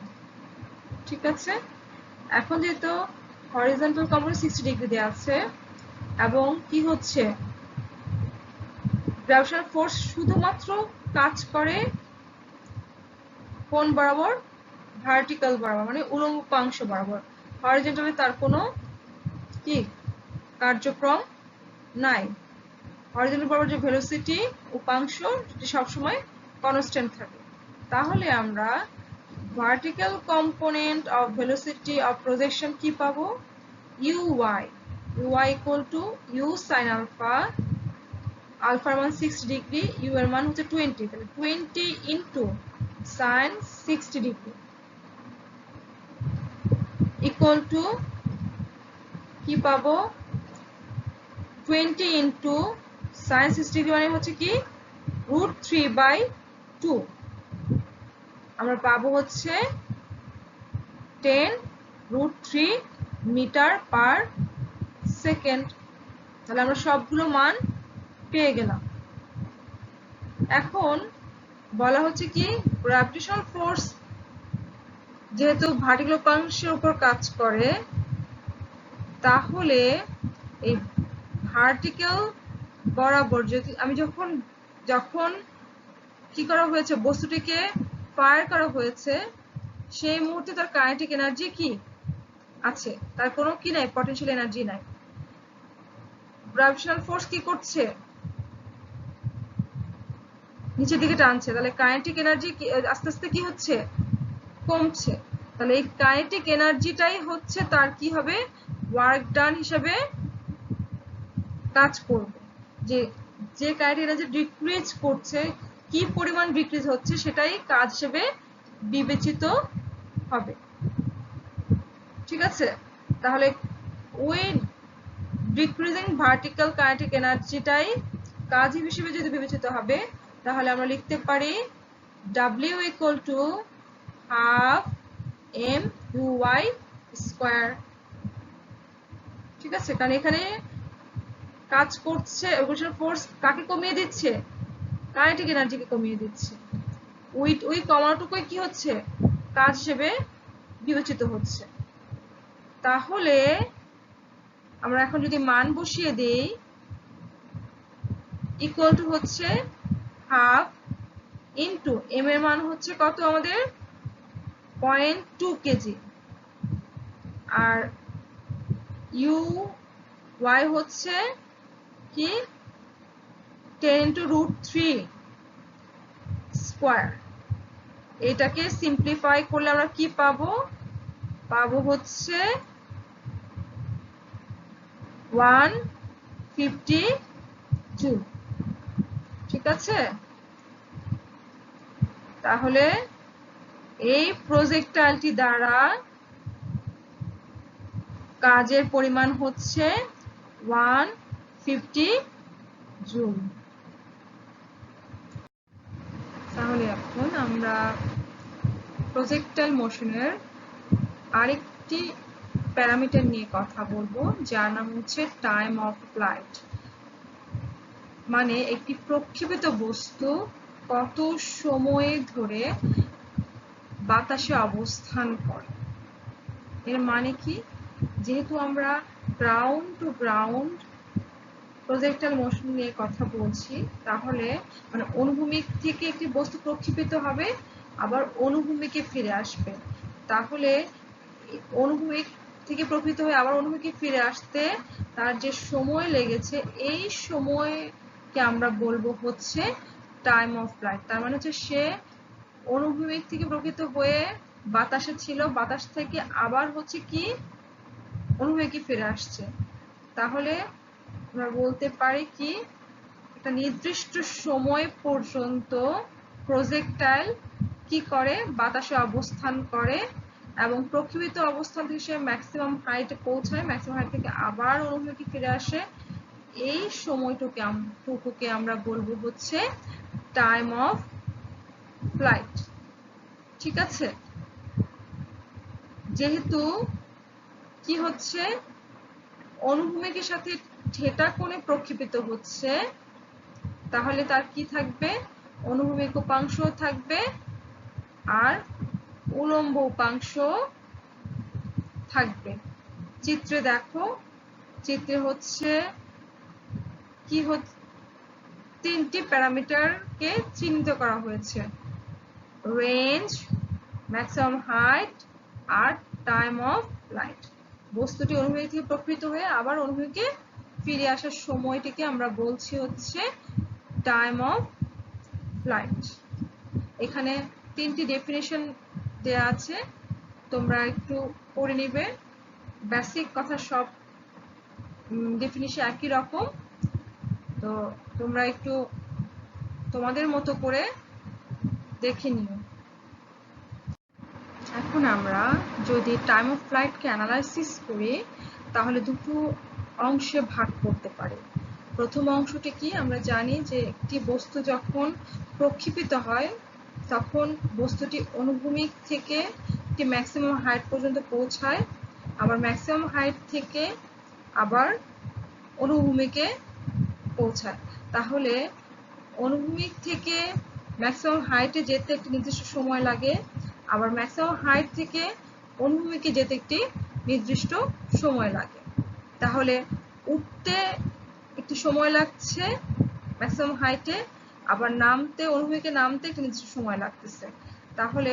[SPEAKER 1] ঠিক আছে, এখন যেহেতু হরিজন্টাল কম্পোনেন্ট 60 ডিগ্রি দেয়া আছে এবং কি হচ্ছে গ্র্যাভিটেশনাল ফোর্স শুধুমাত্র কাজ করে কোন বরাবর, ভার্টিক্যাল বরাবর, মানে উল্লম্ব উপাংশ বরাবর। হরিজন্টালে তার কোনো কি কার্যক্রম নাই। হরিজন্টাল বরাবর যে ভেলোসিটি উপাংশ সেটি সবসময় কনস্ট্যান্ট থাকে। তাহলে আমরা vertical component of velocity of projection কি পাবো, uy equal to u sin alpha, আলফার মান 60 ডিগ্রি, u এর মান হচ্ছে 20, তাহলে 20 into sin 60 degree equal to কি পাবো, 20 ইনটু sin 60 ডিগ্রি মানে হচ্ছে কি √3/2, আমরা পাবো হচ্ছে 10√3 মিটার পার সেকেন্ড। তাহলে আমরা সবগুলো মান পেয়ে গেলাম। এখন বলা হচ্ছে কি গ্র্যাভিটেশনাল ফোর্স যেহেতু ভার্টিক্যাল উপাংশের উপর কাজ করে, তাহলে এই ভার্টিক্যাল বরাবর যদি আমি যখন কি করা হয়েছে, বস্তুটিকে ফায়ার করা হয়েছে, সেই মুহূর্তে তার কাইনেটিক এনার্জি কি আছে, তার কোনো কি নাই, পটেনশিয়াল এনার্জি নাই। গ্র্যাভিটেশনাল ফোর্স কি করছে, নিচের দিকে টানছে, তাহলে কাইনেটিক এনার্জি আস্তে আস্তে কি হচ্ছে, কমছে। তাহলে এই কাইনেটিক এনার্জিটাই হচ্ছে তার কি হবে, ওয়ার্ক ডান হিসেবে কাজ করবে। যে কাইনেটিক এনার্জি ডিক্রিজ করছে, কি পরিমাণ ডিক্রিজ হচ্ছে, সেটাই কাজ হিসেবে বিবেচিত হবে। ঠিক আছে, তাহলে ওই ডিক্রিজিং ভার্টিক্যাল কাইনেটিক এনার্জিটাই কাজ হিসেবে যদি বিবেচিত হবে, তাহলে আমরা লিখতে পারি W equal to half mui square. ঠিক আছে, কারণ এখানে কাজ করছে গ্র্যাভিটেশনাল ফোর্স কাকে কমিয়ে দিচ্ছে, কাইনেটিক এনার্জিকে কমিয়ে দিচ্ছে। ওই কমানোটুকুই কি হচ্ছে, কাজ হিসেবে বিবেচিত হচ্ছে। তাহলে আমরা এখন যদি মান বসিয়ে দেই, ইকুয়াল টু হচ্ছে হাফ ইন্টু এম এর মান হচ্ছে কত আমাদের 0.2 কেজি, আর ইউ ওয়াই হচ্ছে কি 10 into √3 স্কয়ার। এটাকে সিম্পলিফাই করলে আমরা কি পাবো, পাবো হচ্ছে 150 জুল। ঠিক আছে, তাহলে এই প্রজেক্টাইলটি দ্বারা কাজের পরিমাণ হচ্ছে 150 জুল। তাহলে এখন আমরা প্রজেক্টাইল মোশনের আরেকটি প্যারামিটার নিয়ে কথা বলবো, যার নাম হচ্ছে টাইম অফ ফ্লাইট। মানে একটি প্রক্ষেপিত বস্তু কত সময় ধরে বাতাসে অবস্থান করে। এর মানে কি, যেহেতু আমরা ground to ground projectile motion নিয়ে কথা বলছি, তাহলে মানে অনুভূমিক থেকে একটি বস্তু প্রক্ষেপিত হবে, আবার অনুভূমিকে ফিরে আসবে। তাহলে অনুভূমিক থেকে প্রক্ষেপিত হয়ে আবার অনুভূমিকে ফিরে আসতে তার যে সময় লেগেছে, এই সময়কে আমরা বলবো হচ্ছে টাইম অফ ফ্লাইট। তার মানে হচ্ছে সে অনুভূমিক থেকে প্রক্ষেপিত হয়ে বাতাসে ছিল, বাতাস থেকে আবার হচ্ছে কি অনুভূমিকে ফিরে আসছে। তাহলে আমরা বলতে পারি কি একটা নির্দিষ্ট সময় পর্যন্ত প্রজেক্টাইল কি করে, বাতাসে অবস্থান করে এবং প্রক্ষেপিত অবস্থান থেকে সে ম্যাক্সিমাম হাইটে পৌঁছায়, ম্যাক্সিমাম হাইট থেকে আবার অনুভূমিকে ফিরে আসে। এই সময়টুকুকে আমরা বলবো হচ্ছে টাইম অফ ফ্লাইট। ঠিক আছে, যেহেতু কি হচ্ছে, অনুভূমিকের সাথে থিটা কোণে প্রক্ষেপিত হচ্ছে, তাহলে তার কি থাকবে, অনুভূমিক উপাংশ থাকবে আর উলম্ব উপাংশ থাকবে। চিত্রে দেখো, চিত্রে হচ্ছে কি তিনটি প্যারামিটারকে চিহ্নিত করা হয়েছে, রেঞ্জ, ম্যাক্সিমাম হাইট আর টাইম অফ ফ্লাইট। বস্তুটি অনুভূমিক থেকে প্রক্ষেপিত হয়ে আবার অনুভূমিকে ফিরে আসার সময়টিকে আমরা বলছি হচ্ছে টাইম অফ ফ্লাইট। এখানে তিনটি ডেফিনিশন দেয়া আছে, তোমরা একটু পড়ে নিবে। বেসিক কথা, সব ডেফিনিশন একই রকম, তো তোমরা একটু তোমাদের মতো করে দেখে নিও। এখন আমরা যদি টাইম অফ ফ্লাইটকে অ্যানালাইসিস করি, তাহলে দুটো অংশে ভাগ করতে পারি। প্রথম অংশটি কি, আমরা জানি যে একটি বস্তু যখন প্রক্ষেপিত হয়, তখন বস্তুটি অনুভূমিক থেকে একটি ম্যাক্সিমাম হাইট পর্যন্ত পৌঁছায়, আবার ম্যাক্সিমাম হাইট থেকে আবার অনুভূমিকে পৌঁছায়। তাহলে অনুভূমিক থেকে ম্যাক্সিমাম হাইটে যেতে একটি নির্দিষ্ট সময় লাগে, আবার ম্যাক্সিমাম হাইট থেকে অনুভূমিকে যেতে একটি নির্দিষ্ট সময় লাগে। তাহলে উঠতে একটি সময় লাগছে ম্যাক্সিমাম হাইটে, আবার নামতে অনুভূমিকে নামতে একটি নির্দিষ্ট সময় লাগতেছে। তাহলে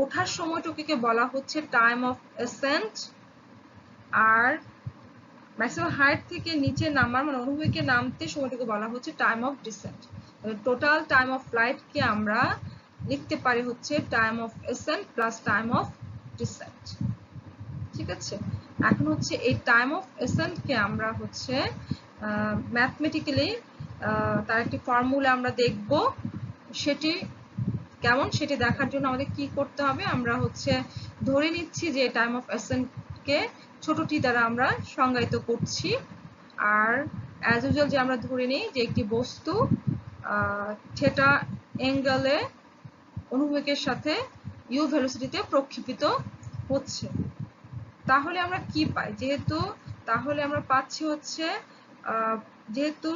[SPEAKER 1] ওঠার সময়টুকুকে বলা হচ্ছে টাইম অফ অ্যাসেন্ট, আর ম্যাক্সিমাম হাইট থেকে নিচে নামার মানে অনুভূমিকে নামতে সময়টুকু বলা হচ্ছে time of descent. Total time of ফ্লাইটকে আমরা লিখতে পারি হচ্ছে time of ascent plus time of descent. ঠিক আছে, এখন হচ্ছে এই টাইম অফ অ্যাসেন্টকে আমরা হচ্ছে ম্যাথমেটিক্যালি তার একটি ফর্মুলা আমরা দেখব, সেটি কেমন সেটি দেখার জন্য আমাদের কি করতে হবে, আমরা হচ্ছে ধরে নিচ্ছি যে টাইম অফ অ্যাসেন্টকে ছোট টি দ্বারা আমরা সংজ্ঞায়িত করছি। আর অ্যাজ ইউজুয়াল যে আমরা ধরে নিই যে একটি বস্তু থিটা অ্যাঙ্গেলে অনুভূমিকের সাথে ইউ ভেলোসিটিতে প্রক্ষেপিত হচ্ছে। তাহলে আমরা কি পাই, তাহলে আমরা পাচ্ছি হচ্ছে যেহেতু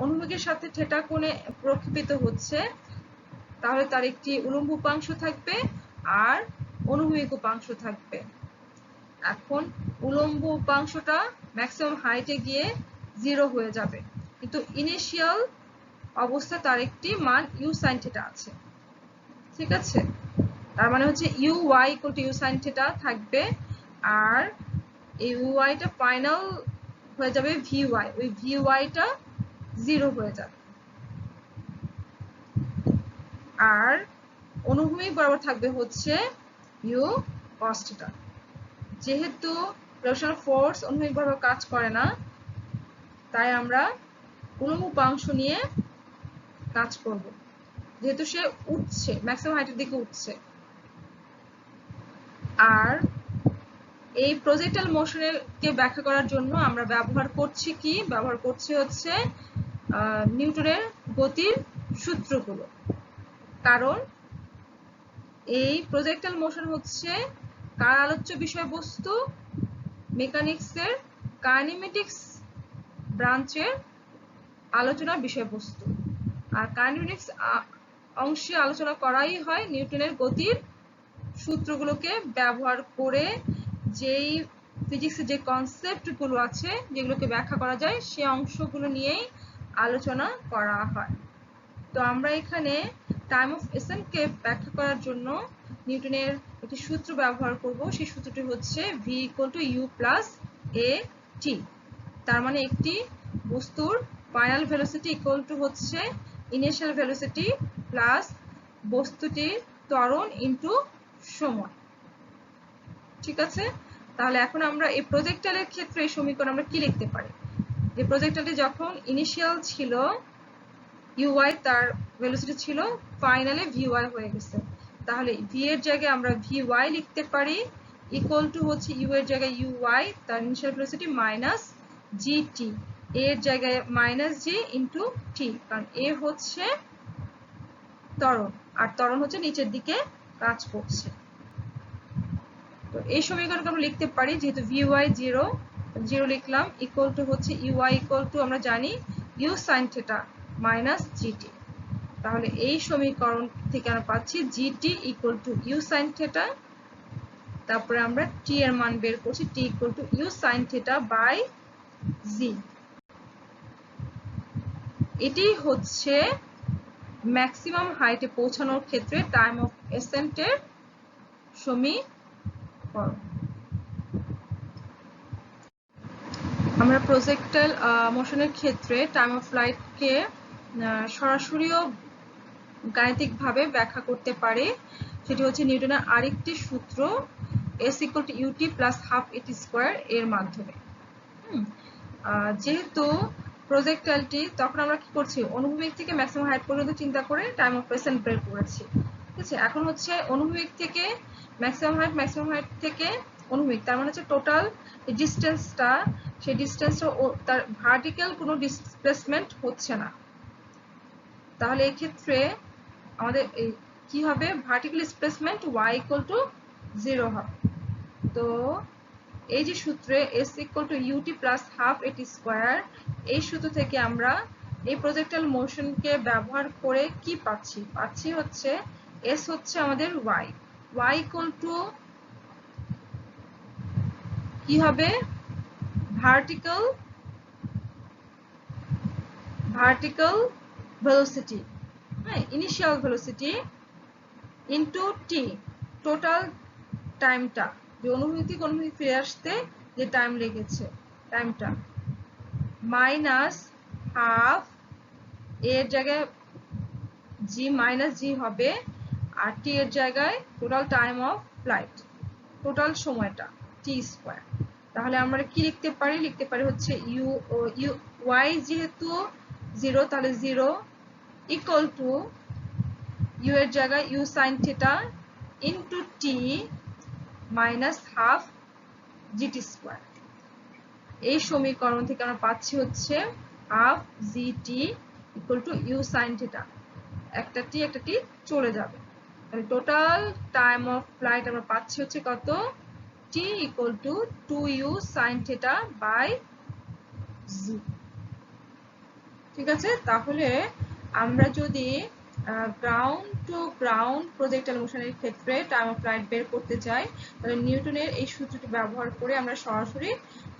[SPEAKER 1] অনুভূমিকের সাথে থিটা কোণে প্রক্ষেপিত হচ্ছে, তাহলে তার একটি উলম্ব উপাংশ থাকবে আর অনুভূমিক উপাংশ থাকবে। এখন উলম্ব উপাংশটা ম্যাক্সিমাম হাইটে গিয়ে 0 হয়ে যাবে, কিন্তু ইনিশিয়াল অবস্থা তার একটি মান ইউ সাইন থিটা আছে। ঠিক আছে, তার মানে হচ্ছে U Y equal to you sine theta থাকবে, আর এই ওয়াইটা ফাইনাল হয়ে যাবে ভি ওয়াই, ওই ভি ওয়াইটা 0 হয়ে যাবে। আর অনুভূমিক বরাবর থাকবে হচ্ছে ইউ কস থিটা। যেহেতু রোটেশনাল ফোর্স অনুভূমিক বরাবর কাজ করে না, তাই আমরা উলম্ব উপাংশ নিয়ে কাজ করব, যেহেতু সে উঠছে ম্যাক্সিমাম হাইটের দিকে উঠছে। আর এই প্রজেক্টাইল মোশনকে ব্যাখ্যা করার জন্য আমরা ব্যবহার করছি হচ্ছে নিউটনের গতির সূত্রগুলো। কারণ এই প্রজেক্টাইল মোশন হচ্ছে কার আলোচ্য বিষয়বস্তু, মেকানিক্সের কাইনেমেটিক্স ব্রাঞ্চের আলোচনার বিষয়বস্তু। আর কাইনেমেটিক্স অংশে আলোচনা করাই হয় নিউটনের গতির সূত্রগুলোকে ব্যবহার করে, যেই ফিজিক্সের যে কনসেপ্টগুলো আছে যেগুলোকে ব্যাখ্যা করা যায় সেই অংশগুলো নিয়েই আলোচনা করা হয়। তো আমরা এখানে টাইম অফ অ্যাসেন্টকে ব্যাখ্যা করার জন্য নিউটনের একটি সূত্র ব্যবহার করব। সেই সূত্রটি হচ্ছে v equal to u plus a t. তার মানে একটি বস্তুর ফাইনাল ভেলোসিটি ইকুয়াল টু হচ্ছে ইনিশিয়াল ভেলোসিটি প্লাস বস্তুটির ত্বরণ ইনটু সময়। ঠিক আছে, তাহলে এখন আমরা এই প্রজেক্টাইলের ক্ষেত্রে এই সমীকরণ আমরা কি লিখতে পারি, যে প্রজেক্টাইলটি যখন ইনিশিয়াল ছিল ইউআই তার ভেলোসিটি ছিল, ফাইনালে ভিওয়াই হয়ে গেছে, তাহলে ভি এর জায়গায় আমরা ভিওয়াই লিখতে পারি ইকুয়াল টু হচ্ছে ইউ এর জায়গায় ইউআই তার ইনিশিয়াল ভেলোসিটি মাইনাস জিটি, এর জায়গায় মাইনাস জি ইন্টু টি, কারণ এ হচ্ছে ত্বরণ আর ত্বরণ হচ্ছে নিচের দিকে কাজ করছে। তো এই সমীকরণকে আমরা লিখতে পারি, যেহেতু ভিওয়াই 0 লিখলাম ইকুয়াল টু হচ্ছে ইউআই ইকুয়াল টু আমরা জানি u sine theta minus g t. তাহলে এই সমীকরণ থেকে আমরা পাচ্ছি g t equal to you sine theta, তারপরে আমরা টি এর মান বের করছি t equal to you sine theta by g. এটি হচ্ছে ম্যাক্সিমাম হাইটে পৌঁছানোর ক্ষেত্রে টাইম অফ অ্যাসেন্টের সমীকরণ। আমরা প্রজেক্টাইল মোশনের ক্ষেত্রে টাইম অফ ফ্লাইটকে সরাসরিও গাণিতিকভাবে ব্যাখ্যা করতে পারি, সেটি হচ্ছে নিউটনের আরেকটি সূত্র S equal to U T plus half A T square এর মাধ্যমে। যেহেতু প্রজেক্টাইলটি তখন আমরা কি করছি, অনুভূমিক থেকে ম্যাক্সিমাম হাইট পর্যন্ত চিন্তা করে টাইম অফ অ্যাসেন্ট বের করেছি। ঠিক আছে, এখন হচ্ছে অনুভূমিক থেকে ম্যাক্সিমাম হাইট থেকে অনুভূমিক, তার মানে হচ্ছে টোটাল ডিস্টেন্সটা, সেই ডিস্টেন্সটা তার ভার্টিক্যাল কোনো ডিসপ্লেসমেন্ট হচ্ছে না। তাহলে এই ক্ষেত্রে আমাদের কি হবে, vertical displacement y equal to 0 হবে। তো এই যে সূত্রে s equal to ut plus half A T square, এই সূত্র থেকে আমরা এই প্রজেক্টাইল মোশনকে ব্যবহার করে কি পাচ্ছি? পাচ্ছি হচ্ছে s হচ্ছে আমাদের y, y ইকুয়াল টু কি হবে? ভার্টিক্যাল ভেলোসিটি, হ্যাঁ, ইনিশিয়াল ভেলোসিটি ইনটু টি, টোটাল টাইমটা, যে অনুভূতি ফিরে আসতে যে টাইম লেগেছে টাইমটা, মাইনাস হাফ, এর জায়গায় জি মাইনাস জি হবে, আর টি এর জায়গায় total time of flight, total সময়টা টি স্কোয়ার। তাহলে আমরা কি লিখতে পারি? লিখতে পারি হচ্ছে ওয়াই যেহেতু 0, তাহলে 0 ইকুয়াল টু ইউ এর জায়গায় U sine theta into T minus half G T square. এই সমীকরণ থেকে আমরা পাচ্ছি হচ্ছে half G T equal to you sine theta, একটা টি চলে যাবে, তাহলে টোটাল টাইম অফ ফ্লাইট আমরা পাচ্ছি হচ্ছে কত? t equal to 2u sin theta by z। ঠিক আছে, তাহলে আমরা যদি গ্রাউন্ড টু গ্রাউন্ড প্রজেক্টাইল মোশনের ক্ষেত্রে টাইম অফ ফ্লাইট বের করতে চাই, তাহলে নিউটনের এই সূত্রটি ব্যবহার করে আমরা সরাসরি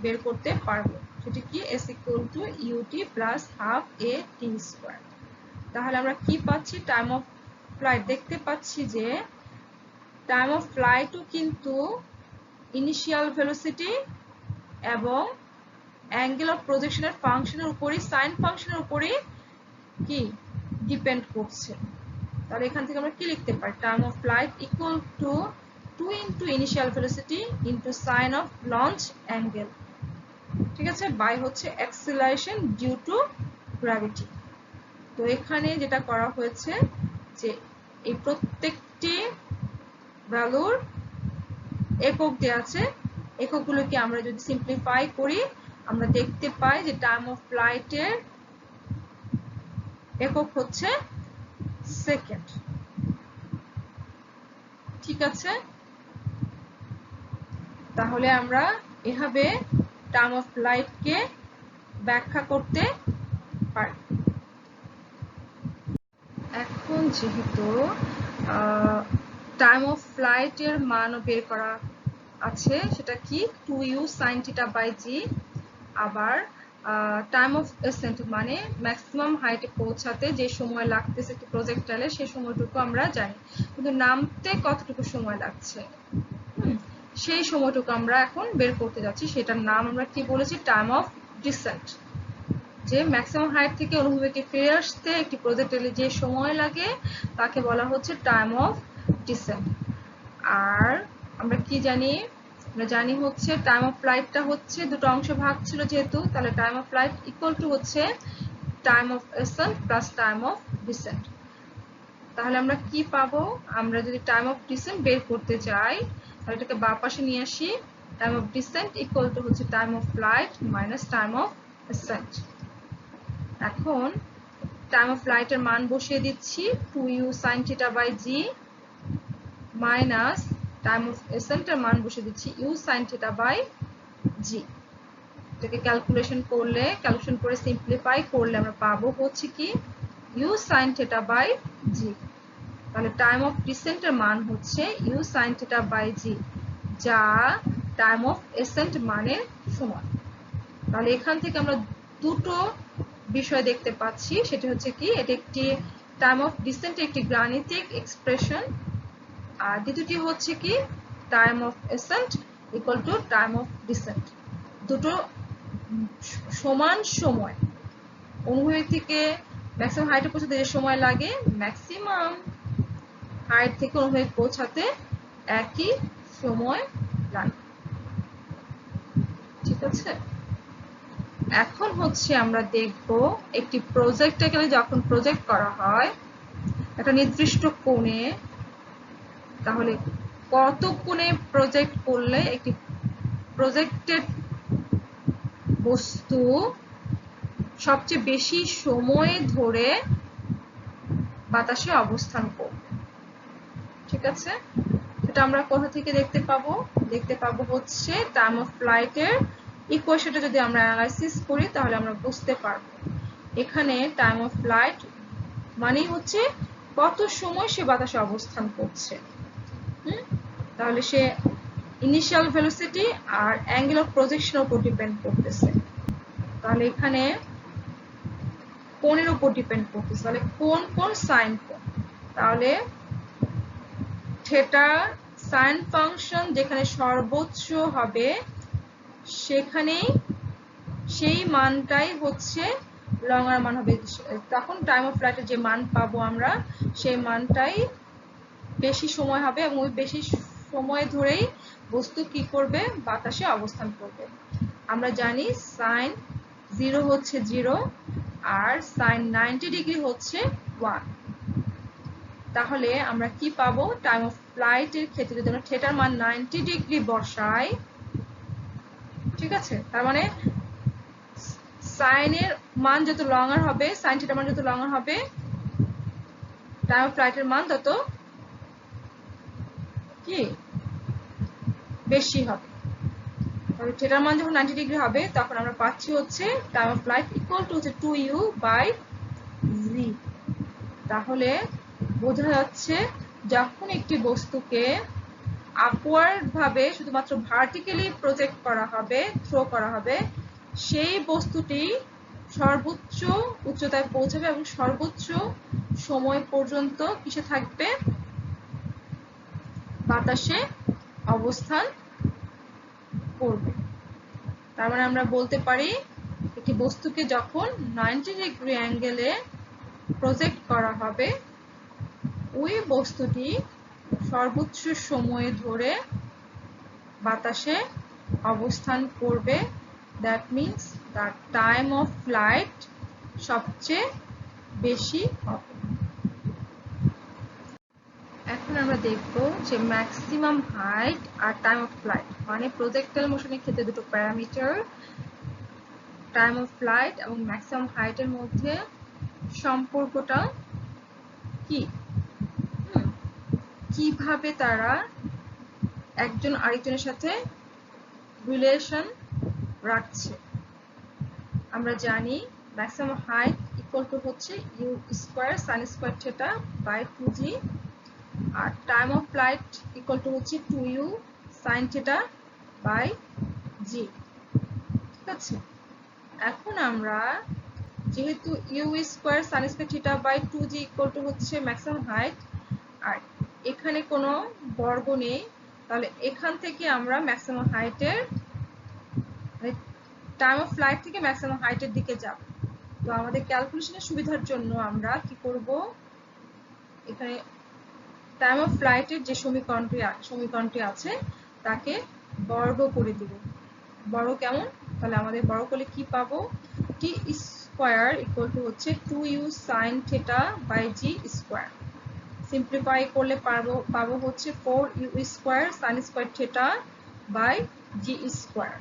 [SPEAKER 1] বের করতে পারবো, সেটি কি? s equal to ut plus half a t square. তাহলে আমরা কি পাচ্ছি? টাইম অফ ফ্লাইট দেখতে পাচ্ছি যে টাইম অফ ফ্লাইটও কিন্তু ইনিশিয়াল ভেলোসিটি এবং অ্যাঙ্গেল অফ প্রজেকশনের ফাংশনের উপরই, সাইন ফাংশনের উপরই কি ডিপেন্ড করছে। তাহলে এখান থেকে আমরা কি লিখতে পারি? Time of flight equal two 2 into initial velocity into sign of launch angle, ঠিক আছে, বাই হচ্ছে অ্যাক্সিলারেশন ডিউ টু গ্র্যাভিটি। তো এখানে যেটা করা হয়েছে যে এই প্রত্যেকটি ভ্যালুর একক দেওয়া আছে, এককগুলোকে আমরা যদি সিম্পলিফাই করি আমরা দেখতে পাই যে টাইম অফ ফ্লাইটের একক হচ্ছে সেকেন্ড। ঠিক আছে, তাহলে আমরা এভাবে টাইম অফ ফ্লাইটকে ব্যাখ্যা করতে পারি। এখন যেহেতু টাইম অফ ফ্লাইটের মানও বের করা আছে, সেটা কি? 2u sin থিটা বাই জি, আবার টাইম অফ অ্যাসেন্ট মানে ম্যাক্সিমাম হাইটে পৌঁছাতে যে সময় লাগতেছে একটি প্রজেক্টাইলে, সেই সময়টুকু আমরা জানি, কিন্তু নামতে কতটুকু সময় লাগছে সেই সময়টুকু আমরা এখন বের করতে যাচ্ছি। সেটার নাম আমরা কি বলেছি? Time of descent. যে ম্যাক্সিমাম হাইট থেকে অনুভূমিকে ফিরে আসতে একটি প্রজেক্টাইলে যে সময় লাগে তাকে বলা হচ্ছে টাইম অফ ডিসেন্ট। আর আমরা কি জানি? আমরা জানি হচ্ছে টাইম অফ ফ্লাইটটা হচ্ছে দুটো অংশে ভাগ ছিল যেহেতু, তাহলে time of flight equal to হচ্ছে time of ascent plus time of descent. তাহলে আমরা কি পাবো? আমরা যদি টাইম অফ ডিসেন্ট বের করতে চাই তাহলে এটাকে বাম পাশে নিয়ে আসি, time of descent equal to হচ্ছে time of flight minus time of ascent. এখন টাইম অফ ফ্লাইটের মান বসিয়ে দিচ্ছি 2u sin theta by g minus time of অ্যাসেন্টের মান বসিয়ে দিচ্ছি u sin theta by g. এটাকে ক্যালকুলেশন করে সিম্পলিফাই করলে আমরা পাবো হচ্ছে কি u sin থিটা বাই জি। তাহলে টাইম অফ ডিসেন্টের মান হচ্ছে u sin থিটা বাই জি, যা টাইম অফ অ্যাসেন্ট মানের সমান। তাহলে এখান থেকে আমরা দুটো বিষয় দেখতে পাচ্ছি, সেটা হচ্ছে কি? এটা একটি টাইম অফ ডিসেন্টের একটি গাণিতিক এক্সপ্রেশন, আর দ্বিতীয়টি হচ্ছে কি? Time of ascent equal to time of descent. দুটো সমান সময়, অনুভূমি থেকে ম্যাক্সিমাম হাইটে পৌঁছাতে যে সময় লাগে, ম্যাক্সিমাম হাইট থেকে অনুভূমি পৌঁছাতে একই সময় লাগে। ঠিক আছে, এখন হচ্ছে আমরা দেখব একটি প্রজেক্টকে যখন প্রজেক্ট করা হয় একটা নির্দিষ্ট কোণে, তাহলে কত কোণে প্রজেক্ট করলে একটি প্রজেক্টেড বস্তু সবচেয়ে বেশি সময় ধরে বাতাসে অবস্থান করবে। ঠিক আছে, এটা আমরা কোথা থেকে দেখতে পাবো হচ্ছে টাইম অফ ফ্লাইটের ইকুয়েশনটা যদি আমরা অ্যানালাইসিস করি তাহলে আমরা বুঝতে পারবো। এখানে টাইম অফ ফ্লাইট মানে হচ্ছে কত সময় সে বাতাসে অবস্থান করছে। তাহলে সে ইনিশিয়াল ভেলোসিটি আর অ্যাঙ্গেল অফ প্রজেকশনের উপর ডিপেন্ড করতেছে। তাহলে এখানে কোণের উপর ডিপেন্ড করতেছে। তাহলে কোন সাইন কোণ, তাহলে থিটা সাইন ফাংশন যেখানে সর্বোচ্চ হবে সেখানেই সেই মানটাই হচ্ছে লং আর্ম মান হবে। তখন টাইম অফ ফ্লাইটের যে মান পাবো আমরা সেই মানটাই বেশি সময় হবে এবং ওই বেশি সময় ধরেই বস্তু কি করবে, বাতাসে অবস্থান করবে। আমরা জানি সাইন 0 হচ্ছে 0 আর সাইন 90 ডিগ্রি হচ্ছে 1। তাহলে আমরা কি পাবো, টাইম অফ ফ্লাইটের ক্ষেত্রে যদি আমরা থিটার মান 90 ডিগ্রি বসাই, ঠিক আছে, তার মানে সাইনের মান যত লঙ্গার হবে, সাইন থিটার মান যত লঙ্গার হবে, টাইম অফ ফ্লাইটের মান তত কি বেশি হবে। তাহলে থিটার মান যখন 90 ডিগ্রি হবে তখন আমরা পাচ্ছি হচ্ছে time of flight equal to হচ্ছে 2u/v। তাহলে বোঝা যাচ্ছে যখন একটি বস্তুকে আপওয়ার্ড ভাবে শুধুমাত্র ভার্টিক্যালি প্রজেক্ট করা হবে, থ্রো করা হবে, সেই বস্তুটি সর্বোচ্চ উচ্চতায় পৌঁছাবে এবং সর্বোচ্চ সময় পর্যন্ত কিসে থাকবে, বাতাসে অবস্থান করবে। তার মানে আমরা বলতে পারি একটি বস্তুকে যখন 90 ডিগ্রি অ্যাঙ্গেলে প্রজেক্ট করা হবে ওই বস্তুটি সর্বোচ্চ সময় ধরে বাতাসে অবস্থান করবে। দ্যাট মিন্স তার টাইম অফ ফ্লাইট সবচেয়ে বেশি হবে। এখন আমরা দেখব যে ম্যাক্সিমাম হাইট আর টাইম অফ ফ্লাইট মানে প্রজেক্টাইল মোশনের ক্ষেত্রে দুটো প্যারামিটার টাইম অফ ফ্লাইট এবং ম্যাক্সিমাম হাইটের মধ্যে সম্পর্কটা কি, কিভাবে তারা একজন আরেকজনের সাথে রিলেশন রাখছে। আমরা জানি ম্যাক্সিমাম হাইট ইকুয়াল টু হচ্ছে u square sin square theta by 2g আর time of flight equal to হচ্ছে 2u sin theta by g। ঠিক আছে, এখন আমরা যেহেতু u square sin square theta by 2g equal to হচ্ছে ম্যাক্সিমাম হাইট আর এখানে কোনো বর্গ নেই, তাহলে এখান থেকে আমরা ম্যাক্সিমাম হাইটের টাইম অফ ফ্লাইট থেকে ম্যাক্সিমাম হাইটের দিকে যাব। তো আমাদের ক্যালকুলেশনের সুবিধার জন্য আমরা কি করব, এখানে টাইম অফ ফ্লাইটের যে সমীকরণটি আছে তাকে বর্গ করে দিব। বর্গ কেমন, তাহলে আমাদের বর্গ করলে কি পাবো, t স্কয়ার ইকুয়াল টু হচ্ছে 2u sin theta by g square. Simplify করলে পাবো হচ্ছে 4u square sin square theta by g square.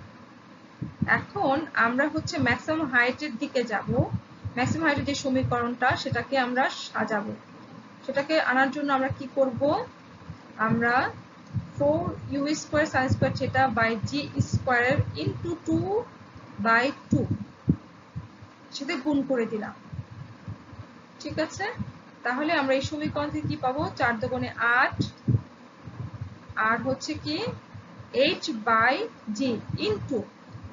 [SPEAKER 1] এখন আমরা হচ্ছে ম্যাক্সিমাম হাইটের দিকে যাব। ম্যাক্সিমাম হাইটের যে সমীকরণটা সেটাকে আমরা সাজাবো। সেটাকে আনার জন্য আমরা কি করব, আমরা 4u square sin square theta by g square into 2/2 সেটা গুণ করে দিলাম। ঠিক আছে, তাহলে আমরা এই সমীকরণ থেকে কি পাবো, 4 দুগুণে 8 আর হচ্ছে কি h/g into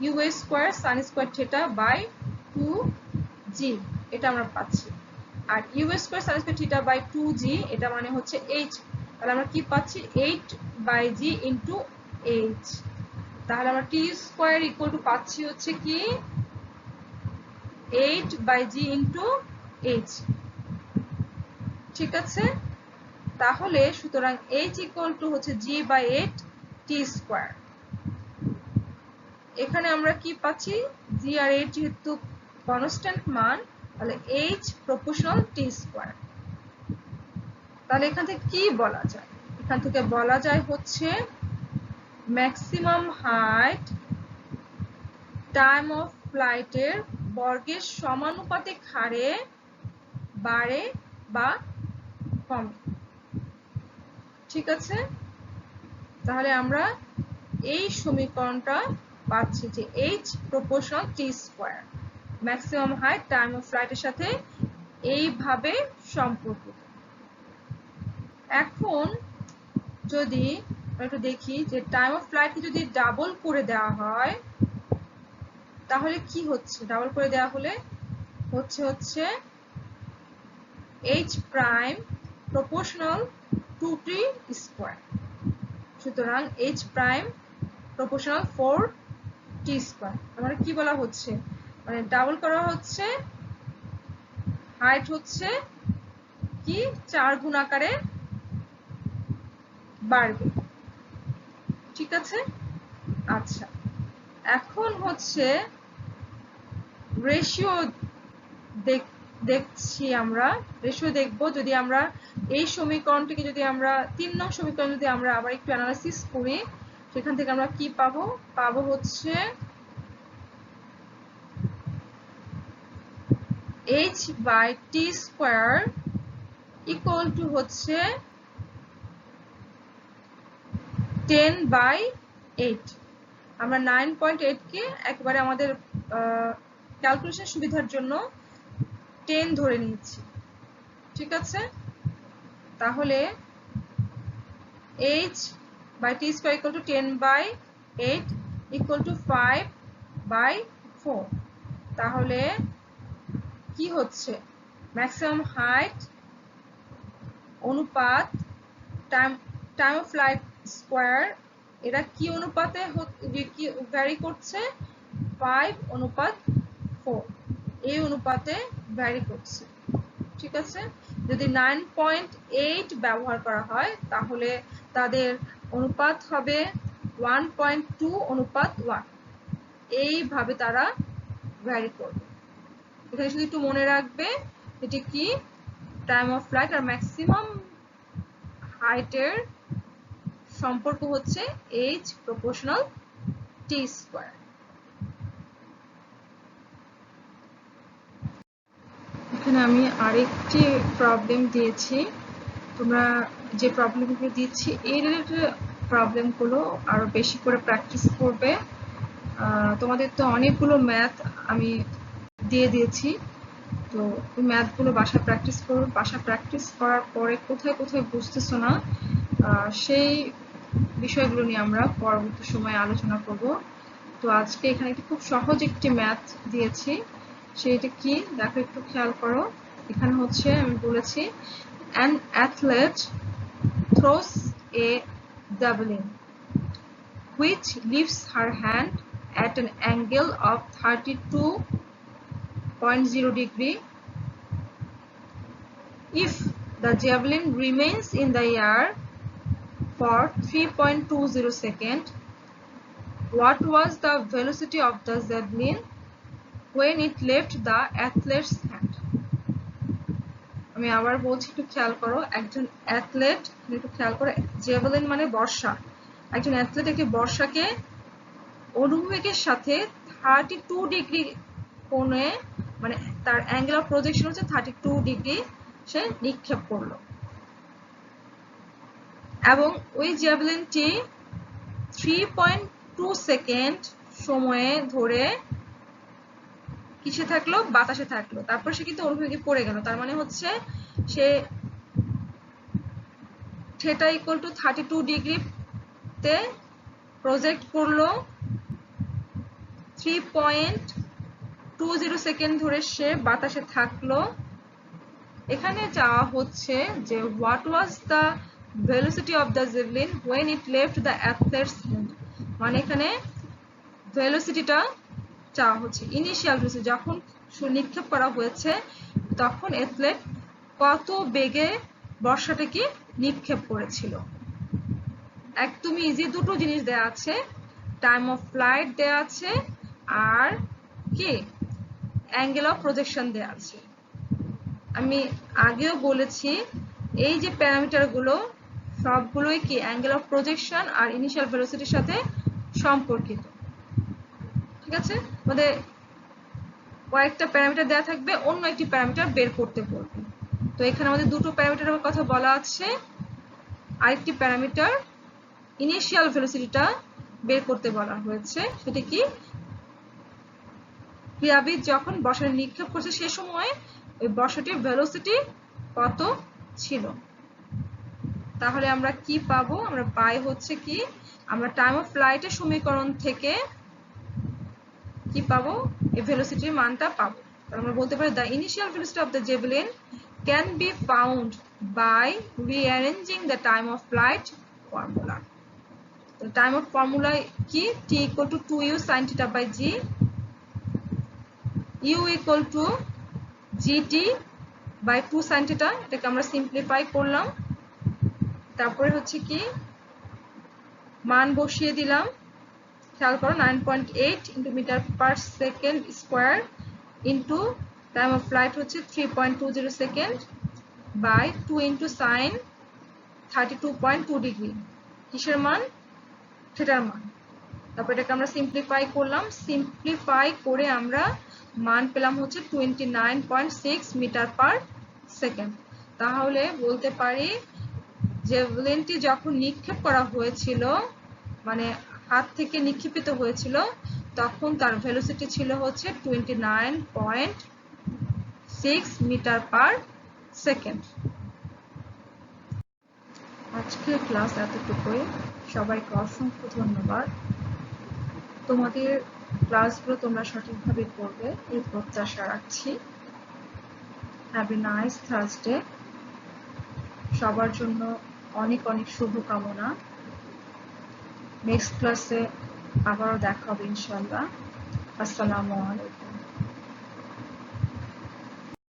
[SPEAKER 1] u square sin square theta by 2g এটা আমরা পাচ্ছি। আর u square sin square theta by 2g এটা মানে হচ্ছে h, তাহলে আমরা কি পাচ্ছি 8/g ইনটু h। তাহলে আমরা t স্কয়ার ইকুয়াল টু পাচ্ছি হচ্ছে কি 8/g ইনটু h। ঠিক আছে, তাহলে সুতরাং h ইকুয়াল টু হচ্ছে g বাই 8 t স্কয়ার। এখানে আমরা কি পাচ্ছি, g আর h যেহেতু কনস্ট্যান্ট মান তাহলে h প্রপোর্শনাল t স্কয়ার। তাহলে এখান থেকে কি বলা যায়, এখান থেকে বলা যায় হচ্ছে ম্যাক্সিমাম হাইট টাইম অফ ফ্লাইটের বর্গের সমানুপাতিক হারে বাড়ে বা কমে। ঠিক আছে, তাহলে আমরা এই সমীকরণটা পাচ্ছি যে h proportional t square, maximum height time of ফ্লাইটের সাথে এইভাবে সম্পর্কিত। এখন যদি একটু দেখি যে টাইম অফ ফ্লাইটকে যদি ডাবল করে দেওয়া হয় তাহলে কি হচ্ছে, ডাবল করে দেওয়া হলে হচ্ছে h prime proportional to t square, সুতরাং h prime proportional 4t square. মানে কি বলা হচ্ছে, মানে ডাবল করা হচ্ছে, হাইট হচ্ছে কি 4 গুণ আকারে বাড়বে, ঠিক আছে। আচ্ছা, এখন হচ্ছে রেশিও দেখছি, আমরা রেশিও দেখব। যদি আমরা এই সমীকরণটিকে যদি আমরা 3 নং সমীকরণ যদি আমরা আবার একটু অ্যানালাইসিস করি, সেখান থেকে আমরা কি পাবো, পাবো হচ্ছে h by t square equal to হচ্ছে 10/8। আমরা 9.8 কে একবারে আমাদের ক্যালকুলেশন সুবিধার জন্য 10 ধরে নিয়েছি, ঠিক আছে। তাহলে h by t square equal to 10/8 equal to 5/4। তাহলে কি হচ্ছে, ম্যাক্সিমাম হাইট অনুপাত টাইম অফ ফ্লাইট স্কয়ার, এরা কি অনুপাতে কি ভ্যারি করছে, 5:4 এই অনুপাতে ভ্যারি করছে, ঠিক আছে। যদি 9.8 ব্যবহার করা হয় তাহলে তাদের অনুপাত হবে 1.2:1, এইভাবে তারা ভ্যারি করবে। এখানে শুধু একটু মনে রাখবে এটি কি, টাইম অফ ফ্লাইট আর ম্যাক্সিমাম হাইটের সম্পর্ক হচ্ছে h প্রপোর্শনাল t স্কয়ার। এখানে আমি আরেকটি প্রবলেম দিয়েছি, তোমরা যে প্রবলেমগুলো দিচ্ছি এই রিলেটেড প্রবলেমগুলো আরো বেশি করে প্র্যাকটিস করবে। তোমাদের তো অনেকগুলো ম্যাথ আমি দিয়ে দিয়েছি, তো এই ম্যাথগুলো বাসায় প্র্যাকটিস করো। বাসায় প্র্যাকটিস করার পরে কোথায় কোথায় বুঝতেছো না সেই বিষয়গুলো নিয়ে আমরা পরবর্তী সময়ে আলোচনা করব। তো আজকে এখানে একটি খুব সহজ একটি ম্যাথ দিয়েছি, সেটা কি দেখো, একটু খেয়াল করো। এখানে হচ্ছে আমি বলেছি an athlete throws a javelin which leaves her hand at an angle of 32.0 degree. If the javelin remains in the air for 3.20 seconds, what was the velocity of the javelin when it left the athlete's hand? আমি আবার বলছি, একটু খেয়াল করো। একজন অ্যাথলেট, একটু খেয়াল করো, জেভেলিন মানে বর্ষা। একজন অ্যাথলেট একটি বর্ষাকে অনুভবেগের সাথে 32 ডিগ্রি কোণে, মানে তার অ্যাঙ্গেল অফ প্রজেকশন হচ্ছে 32 ডিগ্রি, সে নিক্ষেপ করলো এবং ওই জ্যাভেলিনটি 3.2 সেকেন্ড সময়ে ধরে কিসে থাকলো, বাতাসে থাকলো, তারপর সে কিন্তু অনুভবেগে পড়ে গেল। তার মানে হচ্ছে সে থিটা ইকুয়াল টু 32 ডিগ্রিতে প্রজেক্ট করলো, 3.20 সেকেন্ড ধরে সে বাতাসে থাকলো। এখানে চাওয়া হচ্ছে যে what was the velocity of the javelin when it left the athlete's hand, মানে এখানে ভেলোসিটিটা চাওয়া হচ্ছে, ইনিশিয়াল ভেলোসিটি, যখন নিক্ষেপ করা হয়েছে তখন অ্যাথলেট কত বেগে বর্ষাটাকে নিক্ষেপ করেছিল। একদমই ইজি, দুটো জিনিস দেয়া আছে, টাইম অফ ফ্লাইট দেয়া আছে আর কি অ্যাঙ্গেল অফ প্রজেকশন দেয়া আছে। আমি আগেও বলেছি এই যে প্যারামিটারগুলো সবগুলোই কি অ্যাঙ্গেল অফ প্রজেকশন আর ইনিশিয়াল ভেলোসিটির সাথে সম্পর্কিত, ঠিক আছে। আমাদের কয়েকটা প্যারামিটার দেওয়া থাকবে, অন্য একটি প্যারামিটার বের করতে বলবে। তো এখানে আমাদের দুটো প্যারামিটারের কথা বলা আছে, আরেকটি প্যারামিটার ইনিশিয়াল ভেলোসিটিটা বের করতে বলা হয়েছে। সেটা কি, ক্রীড়াবিদ যখন বর্ষাটি নিক্ষেপ করছে সে সময় ওই বর্ষাটির ভেলোসিটি কত ছিল। তাহলে আমরা কি পাবো, আমরা পাই হচ্ছে কি, আমরা টাইম অফ ফ্লাইটের সমীকরণ থেকে কি পাবো, এই ভেলোসিটির মানটা পাবো। আমরা বলতে পারি the initial velocity of the javelin can be found by rearranging the time of flight formula. The time of formula কি, t equal to 2u sin theta by g, u equal to gt by 2 sin theta, এটাকে আমরা সিম্পলিফাই করলাম। তারপরে হচ্ছে কি, মান বসিয়ে দিলাম, খেয়াল করো 9.8 into metre per second square into time of flight হচ্ছে 3.20 second by 2 into sine 32.2 degree, কিসের মান, থিটার মান। তারপর এটাকে আমরা সিম্পলিফাই করলাম, সিম্পলিফাই করে আমরা মান পেলাম হচ্ছে 29.6 মিটার পার সেকেন্ড। তাহলে বলতে পারি জেভলিনটি যখন নিক্ষেপ করা হয়েছিল, মানে হাত থেকে নিক্ষেপিত হয়েছিল, তখন তার ভেলোসিটি ছিল হচ্ছে 29.6 মিটার পার সেকেন্ড। আজকের ক্লাস এতটুকুই। সবাইকে অসংখ্য ধন্যবাদ। তোমাদের ক্লাসগুলো তোমরা সঠিকভাবে করবে এই প্রত্যাশা রাখছি। Have a nice Thursday. সবার জন্য অনেক অনেক শুভকামনা। নেক্সট ক্লাসে আবারও দেখা হবে ইনশাআল্লাহ। আসসালামু আলাইকুম।